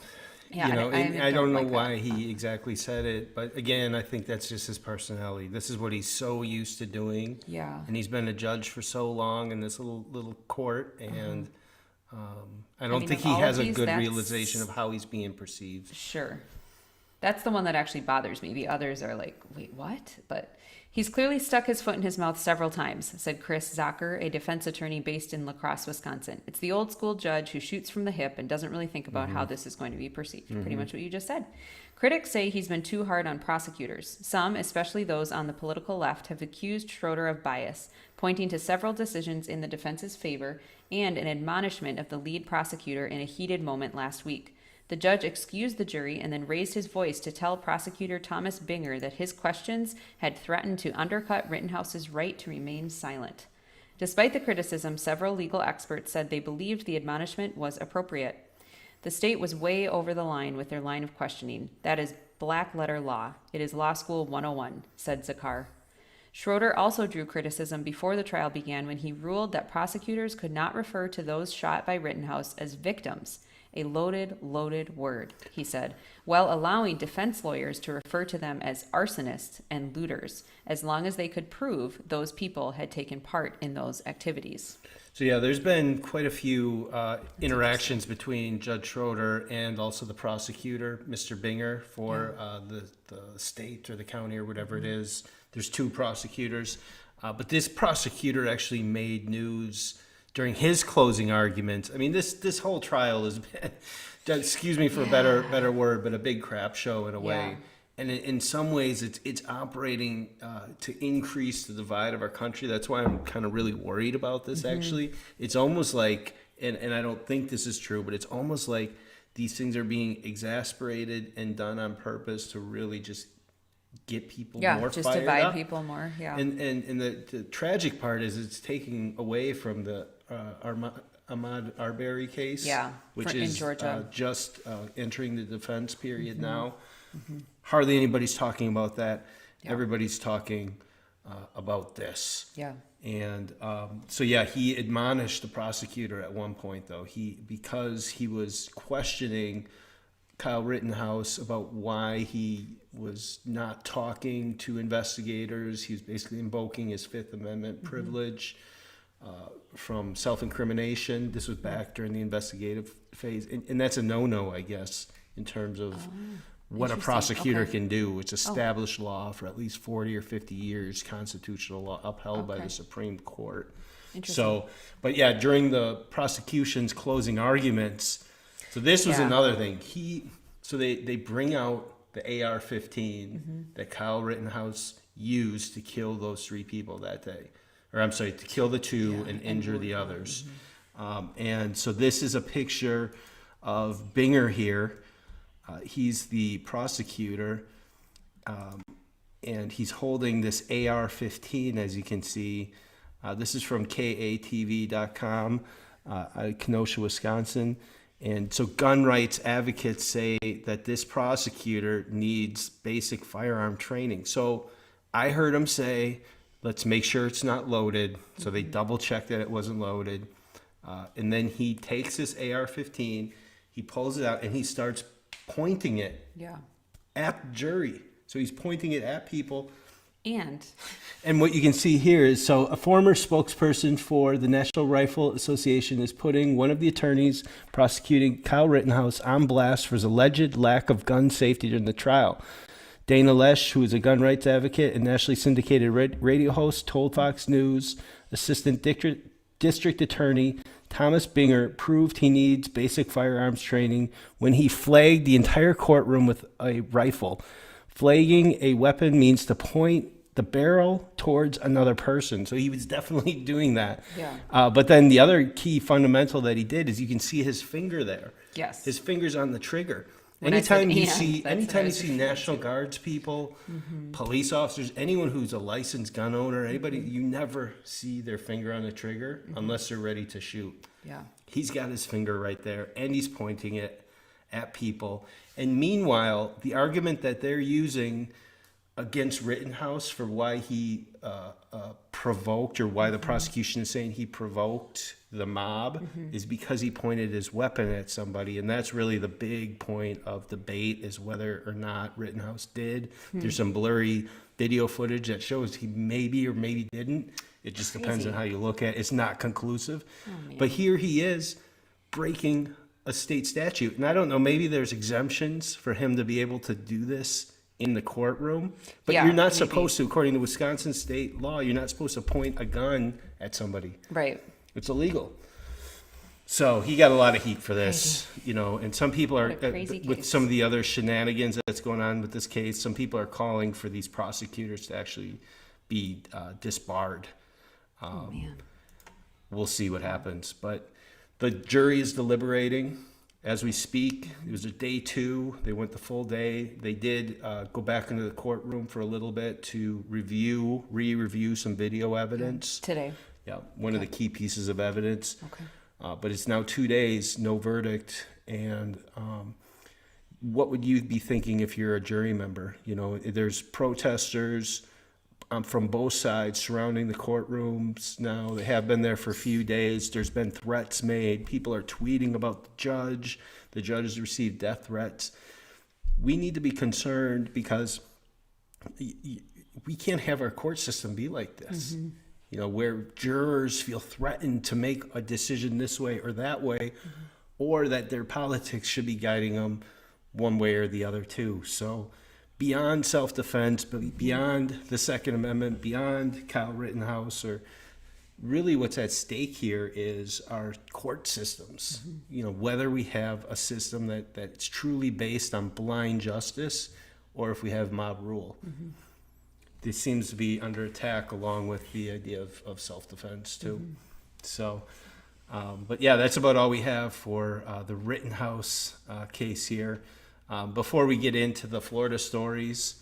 Yeah, you know, I don't know why that. he exactly said it, but again, I think that's just his personality. This is what he's so used to doing. Yeah. And he's been a judge for so long in this little court, and I don't think he has a good realization of how he's being perceived. Sure. That's the one that actually bothers me. The others are like, wait, what? But he's clearly stuck his foot in his mouth several times, said Chris Zocker, a defense attorney based in La Crosse, Wisconsin. It's the old school judge who shoots from the hip and doesn't really think about how this is going to be perceived. Pretty much what you just said. Critics say he's been too hard on prosecutors. Some, especially those on the political left, have accused Schroeder of bias, pointing to several decisions in the defense's favor and an admonishment of the lead prosecutor in a heated moment last week. The judge excused the jury and then raised his voice to tell prosecutor Thomas Binger that his questions had threatened to undercut Rittenhouse's right to remain silent. Despite the criticism, several legal experts said they believed the admonishment was appropriate. The state was way over the line with their line of questioning. That is black letter law. It is law school 101, said Zakar. Schroeder also drew criticism before the trial began when he ruled that prosecutors could not refer to those shot by Rittenhouse as victims, a loaded word, he said, while allowing defense lawyers to refer to them as arsonists and looters, as long as they could prove those people had taken part in those activities. So yeah, there's been quite a few interactions between Judge Schroeder and also the prosecutor, Mr. Binger, for the state or the county or whatever it is. There's 2 prosecutors, but this prosecutor actually made news during his closing argument. I mean, this whole trial has been, excuse me for a better word, but a big crap show in a way. And in some ways, it's operating to increase the divide of our country. That's why I'm kind of really worried about this, actually. It's almost like, and I don't think this is true, but it's almost like these things are being exasperated and done on purpose to really just get people more fired up. Yeah, just divide people more, And the tragic part is it's taking away from the Ahmaud Arbery case, which is in Georgia. Just entering the defense period now. Hardly anybody's talking about that. Everybody's talking about this. Yeah. And so, yeah, he admonished the prosecutor at one point, though, because he was questioning Kyle Rittenhouse about why he was not talking to investigators. He was basically invoking his Fifth Amendment privilege from self-incrimination. This was back during the investigative phase. And that's a no-no, I guess, in terms of what a prosecutor can do. It's established law for at least 40 or 50 years, constitutional law upheld by the Supreme Court. So, but yeah, during the prosecution's closing arguments, so this was another thing. So they bring out the AR-15 that Kyle Rittenhouse used to kill those 3 people that day. Or I'm sorry, to kill the 2 and injure the others. And so this is a picture of Binger here. He's the prosecutor, and he's holding this AR-15, as you can see. This is from KATV.com, out of Kenosha, Wisconsin. And so gun rights advocates say that this prosecutor needs basic firearm training. So I heard him say, let's make sure it's not loaded. So they double check that it wasn't loaded. And then he takes this AR-15, he pulls it out, and he starts pointing it at the jury. So he's pointing it at people. And what you can see here is, so a former spokesperson for the National Rifle Association is putting one of the attorneys prosecuting Kyle Rittenhouse on blast for his alleged lack of gun safety during the trial. Dana Lesh, who is a gun rights advocate and nationally syndicated radio host, told Fox News Assistant District Attorney Thomas Binger proved he needs basic firearms training when he flagged the entire courtroom with a rifle. Flagging a weapon means to point the barrel towards another person. So he was definitely doing that. But then the other key fundamental that he did is you can see his finger there. Yes. His finger's on the trigger. When anytime you see National Guards people, Mm-hmm. police officers, anyone who's a licensed gun owner, anybody, you never see their finger on the trigger unless they're ready to shoot. Yeah. He's got his finger right there, and he's pointing it at people. And meanwhile, the argument that they're using against Rittenhouse for why he provoked, or why the prosecution is saying he provoked the mob, is because he pointed his weapon at somebody. And that's really the big point of debate, is whether or not Rittenhouse did. There's some blurry video footage that shows he maybe or maybe didn't. It just depends on how you look at it. It's not conclusive. But here he is breaking a state statute. And I don't know, maybe there's exemptions for him to be able to do this in the courtroom. But you're not supposed to, according to Wisconsin state law, you're not supposed to point a gun at somebody. Right. It's illegal. So he got a lot of heat for this, you know, and some people are, with some of the other shenanigans that's going on with this case, some people are calling for these prosecutors to actually be disbarred. We'll see what happens. But the jury is deliberating as we speak. It was a day 2. They went the full day. They did go back into the courtroom for a little bit to re-review some video evidence. Today. Yeah, one of the key pieces of evidence. Okay. But it's now 2 days, no verdict. And what would you be thinking if you're a jury member? You know, there's protesters from both sides surrounding the courtrooms now. They have been there for a few days. There's been threats made. People are tweeting about the judge. The judge has received death threats. We need to be concerned because we can't have our court system be like this. You know, where jurors feel threatened to make a decision this way or that way, or that their politics should be guiding them one way or the other too. So beyond self-defense, but beyond the Second Amendment, beyond Kyle Rittenhouse, or really what's at stake here is our court systems. You know, whether we have a system that's truly based on blind justice, or if we have mob rule. This seems to be under attack, along with the idea of self-defense too. So, but yeah, that's about all we have for the Rittenhouse case here. Before we get into the Florida stories,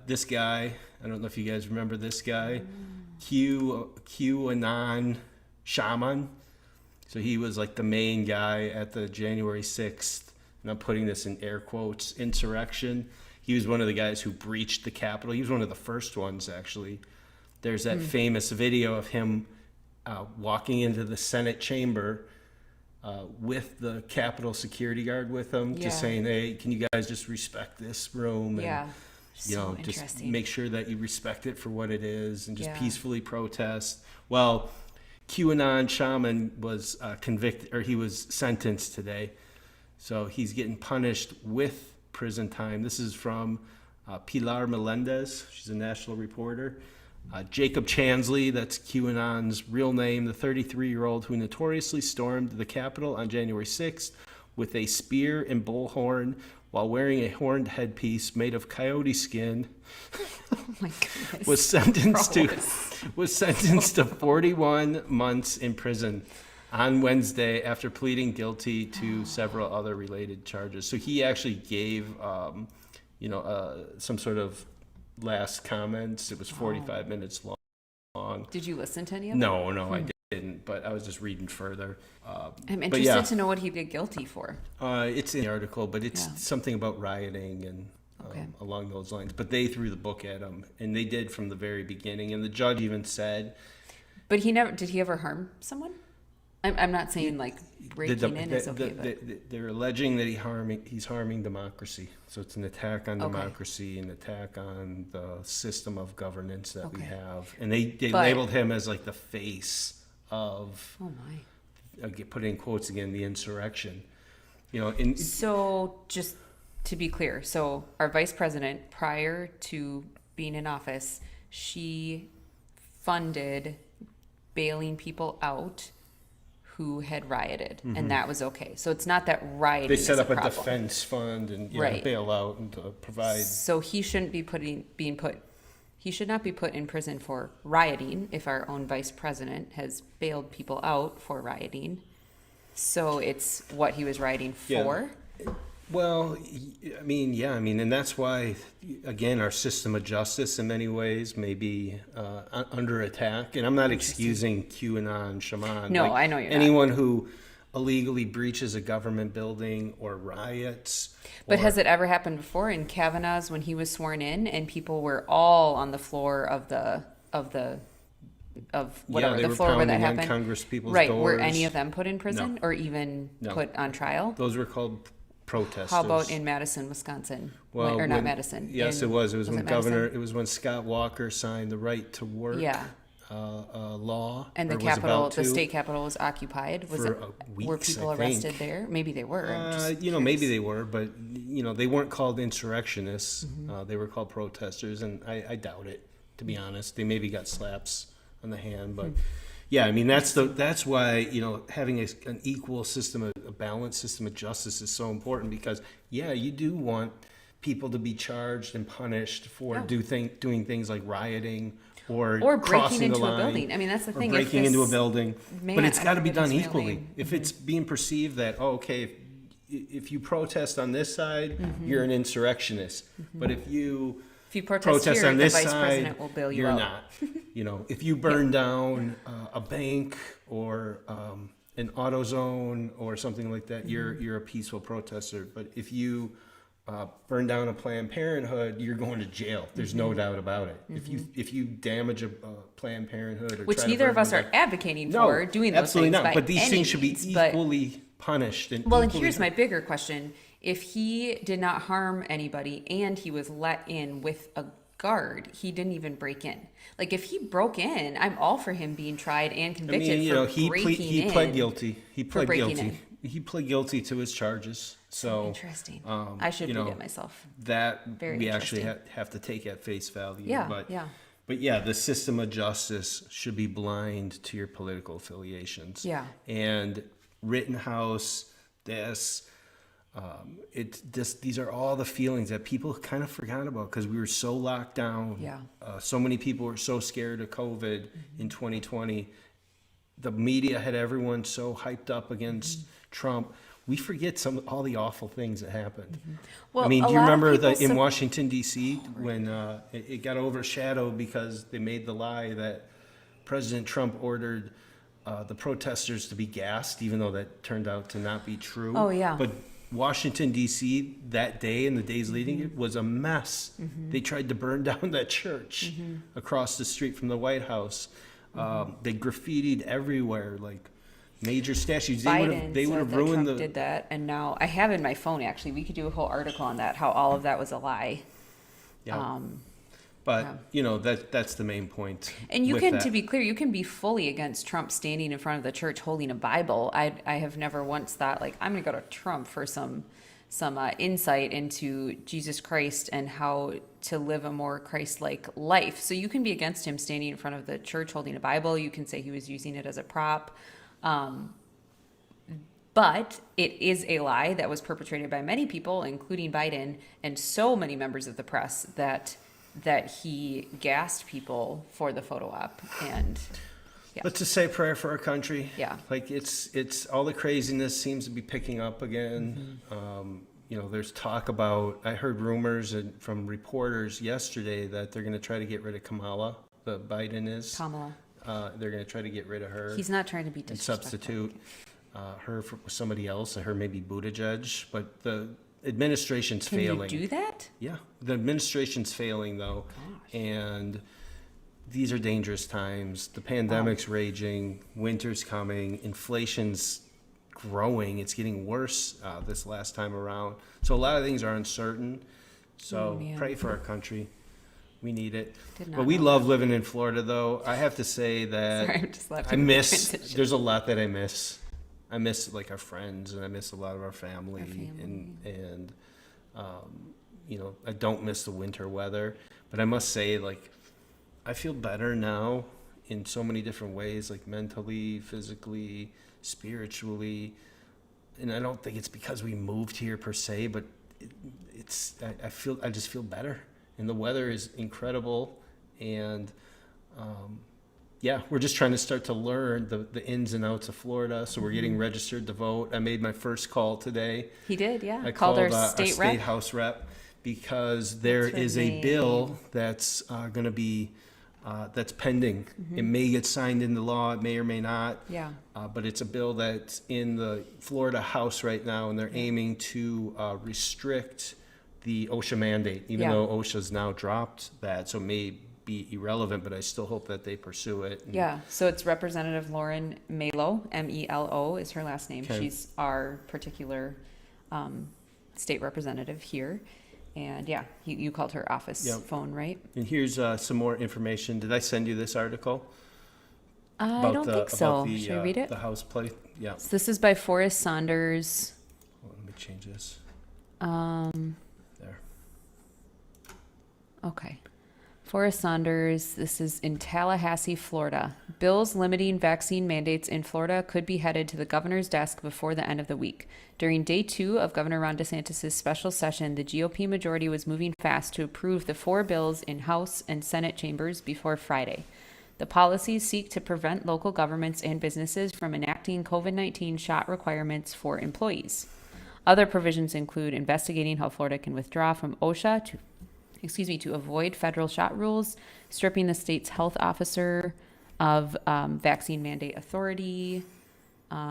this guy, I don't know if you guys remember this guy, QAnon shaman. So he was like the main guy at the January 6th, and I'm putting this in air quotes, insurrection. He was one of the guys who breached the Capitol. He was one of the first ones, actually, there's that famous video of him walking into the Senate chamber with the Capitol security guard with him, just saying, "Hey, can you guys just respect this room?" And, just make sure that you respect it for what it is, and just peacefully protest. Well, QAnon shaman was convicted, or he was sentenced today, so he's getting punished with prison time. This is from Pilar Melendez. She's a national reporter. Jacob Chansley, that's QAnon's real name, the 33-year-old who notoriously stormed the Capitol on January 6th with a spear and bullhorn while wearing a horned headpiece made of coyote skin, Oh my goodness. was sentenced to 41 months in prison on Wednesday after pleading guilty to several other related charges. So he actually gave, some sort of last comments. It was 45 minutes long. Did you listen to any of it? No, I didn't, but I was just reading further. I'm interested to know what he did guilty for. It's in the article, but it's something about rioting and along those lines. But they threw the book at him, and they did from the very beginning. And the judge even said... But did he ever harm someone? I'm not saying like breaking in is okay, but... They're alleging that he's harming democracy. So it's an attack on democracy, an attack on the system of governance that we have. And they labeled him as like the face of... Oh my. Put in quotes again, the insurrection. So just to be clear, so our vice president, prior to being in office, she funded bailing people out who had rioted, and that was okay. So it's not that rioting. They set up a defense fund and bail out and provide. So he shouldn't be He should not be put in prison for rioting if our own vice president has bailed people out for rioting. So it's what he was rioting for. Well, and that's why, again, our system of justice in many ways may be under attack. And I'm not excusing QAnon shaman. No, I know you're anyone who illegally breaches a government building or riots. But has it ever happened before in Kavanaugh's when he was sworn in and people were all on the floor of whatever the floor where that happened? Congress people's doors. Were any of them put in prison or even put on trial? Those were called protesters. How about in Madison, Wisconsin? Not Madison. Yes, it was. It was when Madison? It was when Scott Walker signed the right to work. Law, and the state capitol was occupied. Were people arrested there? Maybe they were. Maybe they were, but they weren't called insurrectionists. They were called protesters, and I doubt it, to be honest. They maybe got slaps on the hand, but that's why having an equal system, a balanced system of justice is so important, because you do want people to be charged and punished for doing things like rioting. Or breaking into a building. I mean, that's the thing. Breaking into a building. But it's got to be done equally. If it's being perceived that, if you protest on this side, you're an insurrectionist. But if you protest here, on this the vice side, president will bail you you're out. not. If you burn down a bank or an AutoZone or something like that, you're a peaceful protester. But if you burn down a Planned Parenthood, you're going to jail. There's no doubt about it. If you damage a Planned Parenthood, or which neither of us are advocating for doing those absolutely things not. But these things should be equally punished. And here's my bigger question: if he did not harm anybody and he was let in with a guard, he didn't even break in. Like if he broke in, I'm all for him being tried and convicted for breaking in. He pled guilty. He pled guilty. In. He pled guilty to his charges. So interesting. I should read it myself. That we actually have to take at face value. But the system of justice should be blind to your political affiliations. Yeah. And Rittenhouse, these are all the feelings that people kind of forgot about because we were so locked down. Yeah. So many people were so scared of COVID in 2020. The media had everyone so hyped up against Trump. We forget all the awful things that happened. Well, do you remember in Washington, D.C., when it got overshadowed because they made the lie that President Trump ordered the protesters to be gassed, even though that turned out to not be true. Oh, yeah. But Washington, D.C. that day and the days leading it was a mess. They tried to burn down that church across the street from the White House. They graffitied everywhere, like major statues. They would have ruined Trump did that, and now I have in my phone, actually, we could do a whole article on that, how all of that was a lie. Yeah. But, that's the main point. And you with can, that. to be clear, you can be fully against Trump standing in front of the church holding a Bible. I have never once thought, like, I'm going to go to Trump for some insight into Jesus Christ and how to live a more Christ-like life. So you can be against him standing in front of the church holding a Bible. You can say he was using it as a prop. But it is a lie that was perpetrated by many people, including Biden and so many members of the press, that he gassed people for the photo op. And yeah. Let's just say a prayer for our country. Yeah. Like it's all the craziness seems to be picking up again. There's talk about, I heard rumors from reporters yesterday that they're going to try to get rid of Kamala. Biden is. Kamala. They're going to try to get rid of her. He's not trying to be and disrespectful. substitute her for somebody else. I heard maybe Buttigieg, but the administration's Can failing. you do that? Yeah, the administration's failing though, and these are dangerous times. The pandemic's raging, winter's coming, inflation's growing. It's getting worse this last time around. So a lot of things are uncertain. So man. Pray for our country. We need it. Did not But we know love living in Florida, though. I have to say that Sorry, I'm just laughing I at the miss. transition. There's a lot that I miss. I miss like our friends, and I miss a lot of our family, and I don't miss the winter weather. But I must say, like, I feel better now in so many different ways, like mentally, physically, spiritually. And I don't think it's because we moved here per se, but I just feel better. And the weather is incredible, and we're just trying to start to learn the ins and outs of Florida. So we're getting registered to vote. I made my first call today. He did, yeah. I called our our state state rep. house rep because there What's her is a name? bill that's going to be that's pending. It may get signed into law. It may or may not. Yeah. But it's a bill that's in the Florida House right now, and they're aiming to restrict the OSHA mandate, even though OSHA's now dropped that, so it may be irrelevant, but I still hope that they pursue it. Yeah, so it's Representative Lauren Melo, M-E-L-O is her last name. Okay. She's our particular state representative here. And yeah, you called her office phone, right? And here's some more information. Did I send you this article? I don't think so. Should I read it? The House play? Yeah. So this is by Forrest Saunders. Let me change this. There. Okay. Forrest Saunders, this is in Tallahassee, Florida. Bills limiting vaccine mandates in Florida could be headed to the governor's desk before the end of the week. During day 2 of Governor Ron DeSantis' special session, the GOP majority was moving fast to approve the 4 bills in House and Senate chambers before Friday. The policies seek to prevent local governments and businesses from enacting COVID-19 shot requirements for employees. Other provisions include investigating how Florida can withdraw from OSHA to avoid federal shot rules, stripping the state's health officer of vaccine mandate authority. Sorry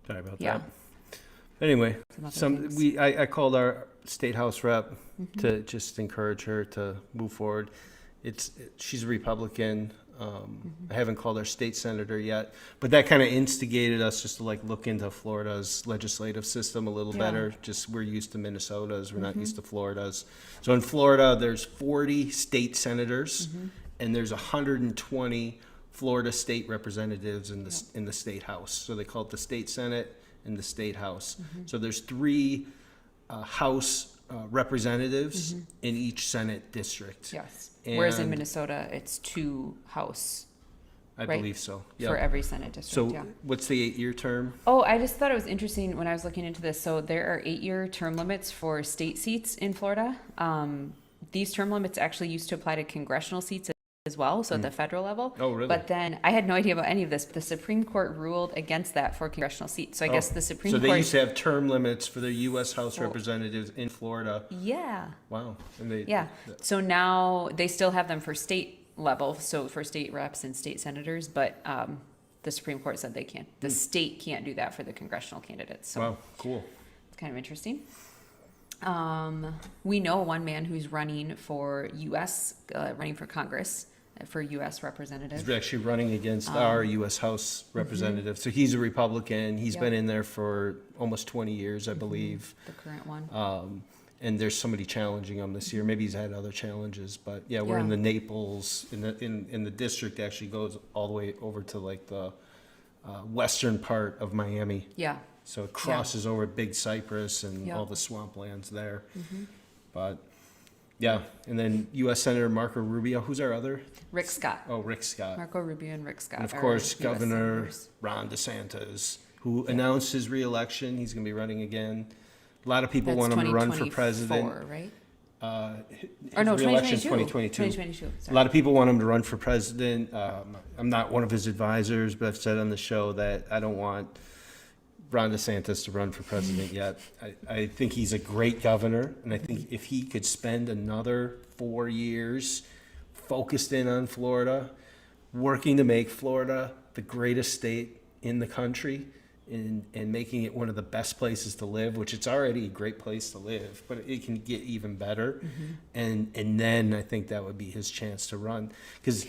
about Yeah. that. Anyway, Some other things. I called our state house rep to just encourage her to move forward. She's a Republican. I haven't called our state senator yet, but that kind of instigated us just to look into Florida's legislative system a little better. Just we're used to Minnesota's, we're not used to Florida's. So in Florida, there's 40 state senators, and there's 120 Florida state representatives in the state house. So they call it the state senate and the state house. So there's 3 house representatives in each senate district. Yes. Whereas in And- Minnesota, it's 2 House I right? believe so. for every Senate district. So yeah. what's the 8-year term? Oh, I just thought it was interesting when I was looking into this. So there are 8-year term limits for state seats in Florida. These term limits actually used to apply to congressional seats as well, so at the federal level. Oh, really? But then I had no idea about any of this. The Supreme Court ruled against that for congressional seats. So I guess the Supreme So Court. they used to have term limits for their U.S. House representatives in Florida. Yeah. Wow. And they, Yeah. So now they still have them for state level, so for state reps and state senators, but the Supreme Court said they can't. The state can't do that for the congressional candidates. So Wow, cool. it's kind of interesting. We know one man who's running for running for Congress, for U.S. representative. He's actually running against our U.S. House representative. So he's a Republican. He's Yep. been in there for almost 20 years, I believe. The current one. And there's somebody challenging him this year. Maybe he's had other challenges, but yeah, we're in Yeah. the Naples, in the district actually goes all the way over to like the western part of Miami. Yeah. So it crosses over Big Cypress and Yep. all the swamplands there. But yeah, and then U.S. Senator Marco Rubio. Who's our other? Rick Scott. Oh, Rick Scott. Marco Rubio and Rick Scott. And of are course, US Governor senators. Ron DeSantis, who announced his reelection. He's going to be running again. A lot of people want him to run for president. 2024, right? Or no, reelection's 2022. 2022. 2022. A Sorry. lot of people want him to run for president. I'm not one of his advisors, but I've said on the show that I don't want Ron DeSantis to run for president yet. I think he's a great governor, and I think if he could spend another 4 years focused in on Florida, working to make Florida the greatest state in the country, and making it one of the best places to live, which it's already a great place to live, but it can get even better. And then I think that would be his chance to run. Because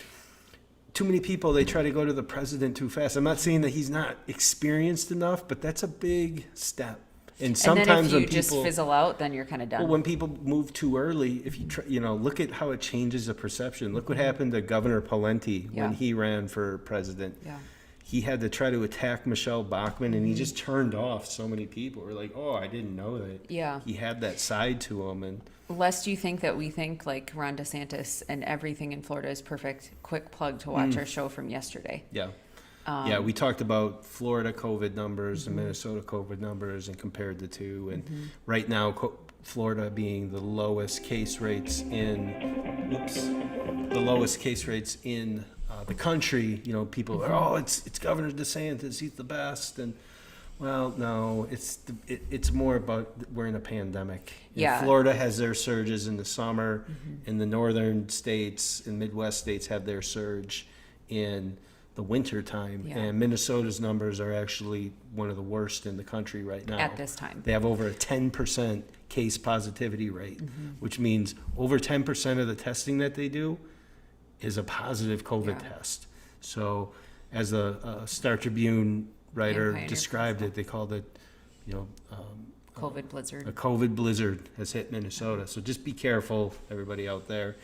too many people, they try to go to the president too fast. I'm not saying that he's not experienced enough, but that's a big step. And And sometimes then if you when just people, fizzle out, then you're kind of done. well, when people move too early, if you try, look at how it changes the perception. Look what happened to Governor Pawlenty Yeah. when he ran for president. Yeah. He had to try to attack Michelle Bachmann, and he just turned off so many people. We're like, oh, I didn't know that. Yeah. He had that side to him, and Lest you think that we think like Ron DeSantis and everything in Florida is perfect. Quick plug to watch our show from yesterday. yeah. Yeah, we talked about Florida COVID numbers and Minnesota COVID numbers and compared the two. And right now, Florida being the lowest case rates in, the country. People are, oh, it's Governor DeSantis, he's the best. And well, no, it's more about we're in a pandemic. And Yeah. Florida has their surges in the summer, and the northern states and Midwest states have their surge in the winter time. Yeah. And Minnesota's numbers are actually one of the worst in the country right now. At this time. They have over a 10% case positivity rate, which means over 10% of the testing that they do is a positive COVID Yeah. test. So as a Star Tribune writer Pioneer described it, they called it, COVID blizzard. a COVID blizzard has hit Minnesota. So just be careful, everybody out there.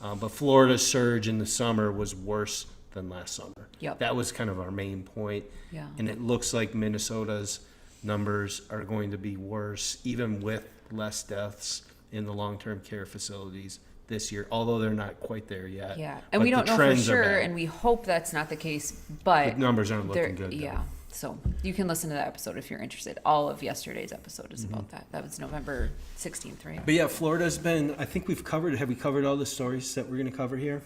But Florida's surge in the summer was worse than last summer. Yep. That was kind of our main point. Yeah. And it looks like Minnesota's numbers are going to be worse, even with less deaths in the long-term care facilities this year, although they're not quite there yet. Yeah, and But we don't the know for trends are sure, bad. and we hope that's not the case, but The numbers aren't they're- looking good, though. Yeah, so you can listen to that episode if you're interested. All of yesterday's episode is about that. That was November 16th, right? But yeah, Florida's been, I think have we covered all the stories that we're going to cover here?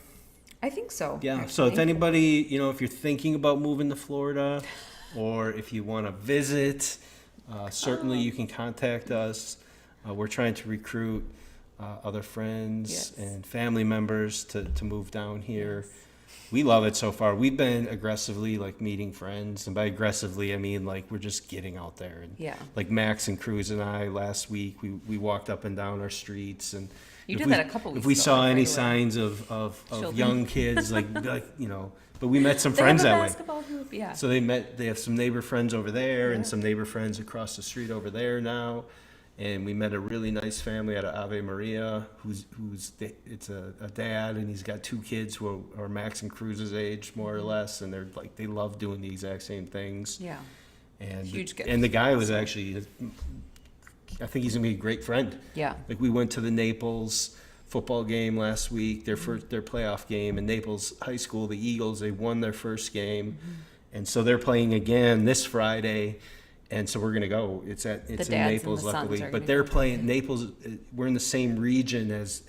I think so. Yeah, so if actually. anybody, if you're thinking about moving to Florida, or if you want to visit, certainly you can contact us. We're trying to recruit other friends Yes. and family members to move down here. We love it so far. We've been aggressively meeting friends, and by aggressively I mean we're just getting out there. And Yeah. like Max and Cruz and I last week, we walked up and down our streets, and You if did we- that a couple If weeks we ago, saw like, any right away. signs of Children. young kids, but we met some They friends have a that way. basketball hoop, yeah. So they have some neighbor friends over there and some neighbor friends across the street over there now. And we met a really nice family out of Ave Maria, it's a dad, and he's got two kids who are Max and Cruz's age, more or less, and they love doing the exact same things. Yeah. And Huge gift. And the guy was actually, I think he's gonna be a great friend. Yeah. We went to the Naples football game last week, their playoff game in Naples High School. The Eagles, they won their first game, and so they're playing again this Friday. And so we're gonna go. It's in dads and Naples, the sons luckily. are But gonna they're go. playing Naples. We're in the same region as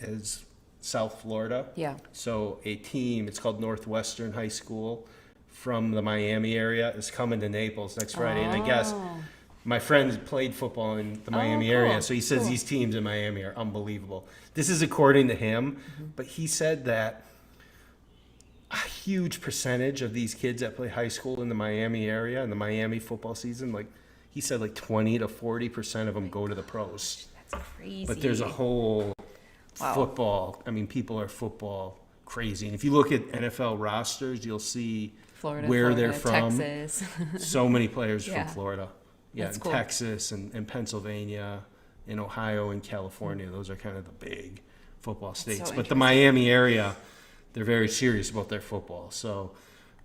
South Florida. Yeah. So a team, it's called Northwestern High School, from the Miami area is coming to Naples next Friday. And I guess Oh. my friend played football in the Miami cool. area, so he says Cool. these teams in Miami are unbelievable. This is according to him, but he said that a huge percentage of these kids that play high school in the Miami area, in the Miami football season, like he said, like 20 to 40% of them go to the pros. That's crazy. But there's a whole football. I mean, people are football crazy. And if you look at NFL rosters, you'll see where they're from. Texas. So many players Yeah. from Florida. Yeah, That's in cool. Texas and Pennsylvania, in Ohio and California. Those are kind of the big football states. so But the interesting. Miami area, they're very serious about their football. So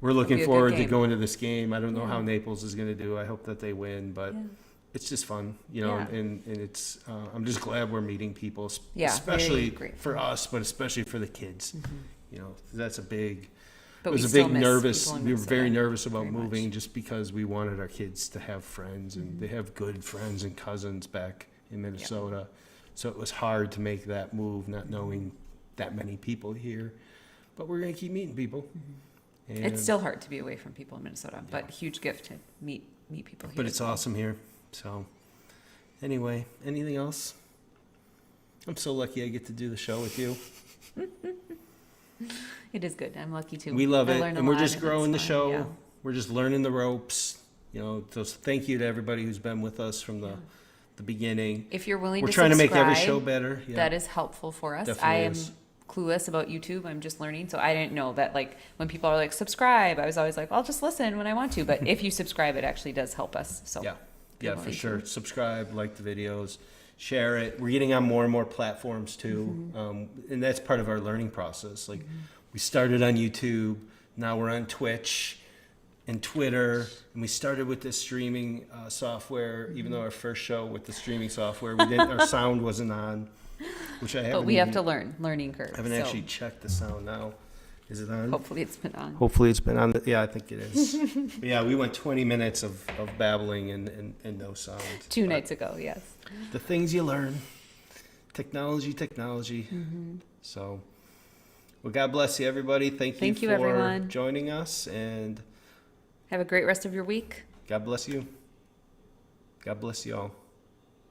we're looking be a good forward to game. going to this game. I don't know Yeah. how Naples is going to do. I hope that they win, but Yeah. it's just fun, you know, Yeah. and it's, I'm just glad we're meeting people, Yeah, especially very grateful. for us, but especially for the kids. You know, that's a big, But it was we a still big miss nervous, people in we were very Minnesota nervous about very moving much. just because we wanted our kids to have friends and they have good friends and cousins back in Minnesota. So it was hard to make that move, not knowing that many people here, but we're going to keep meeting people. And, It's still hard to be away from people in Minnesota, but huge gift to meet people here. but as it's well. awesome here. So anyway, anything else? I'm so lucky I get to do the show with you. It is good. I'm lucky too. We love I it, learn a and we're lot, just and growing the it's fun, show. yeah. We're just learning the ropes. You know, so thank you to everybody who's been with us from the beginning. If you're willing We're to trying to make every subscribe, show better. Yeah. that is helpful for us. Definitely I am is. clueless about YouTube. I'm just learning. So I didn't know that, like, when people are like, subscribe, I was always like, I'll just listen when I want to. But if you subscribe, it actually does help us. So Yeah, you're for willing sure. to. Subscribe, like the videos, share it. We're getting on more and more platforms too, and that's part of our learning process. Like we started on YouTube, now we're on Twitch and Twitter, and we started with this streaming software. Even though our first show with the streaming software, we didn't, our sound wasn't on, which I haven't. But we have to learn. Learning curve. I haven't so actually checked the sound now. Is it on? hopefully it's been on. Hopefully it's been on. Yeah, I think it is. But yeah, we went 20 minutes of babbling and no sound. 2 But nights ago, yes. the things you learn. Technology. So, well, God bless you, everybody. Thank Thank you, for everyone. joining us, and Have a great rest of your week. God bless you. God bless you all.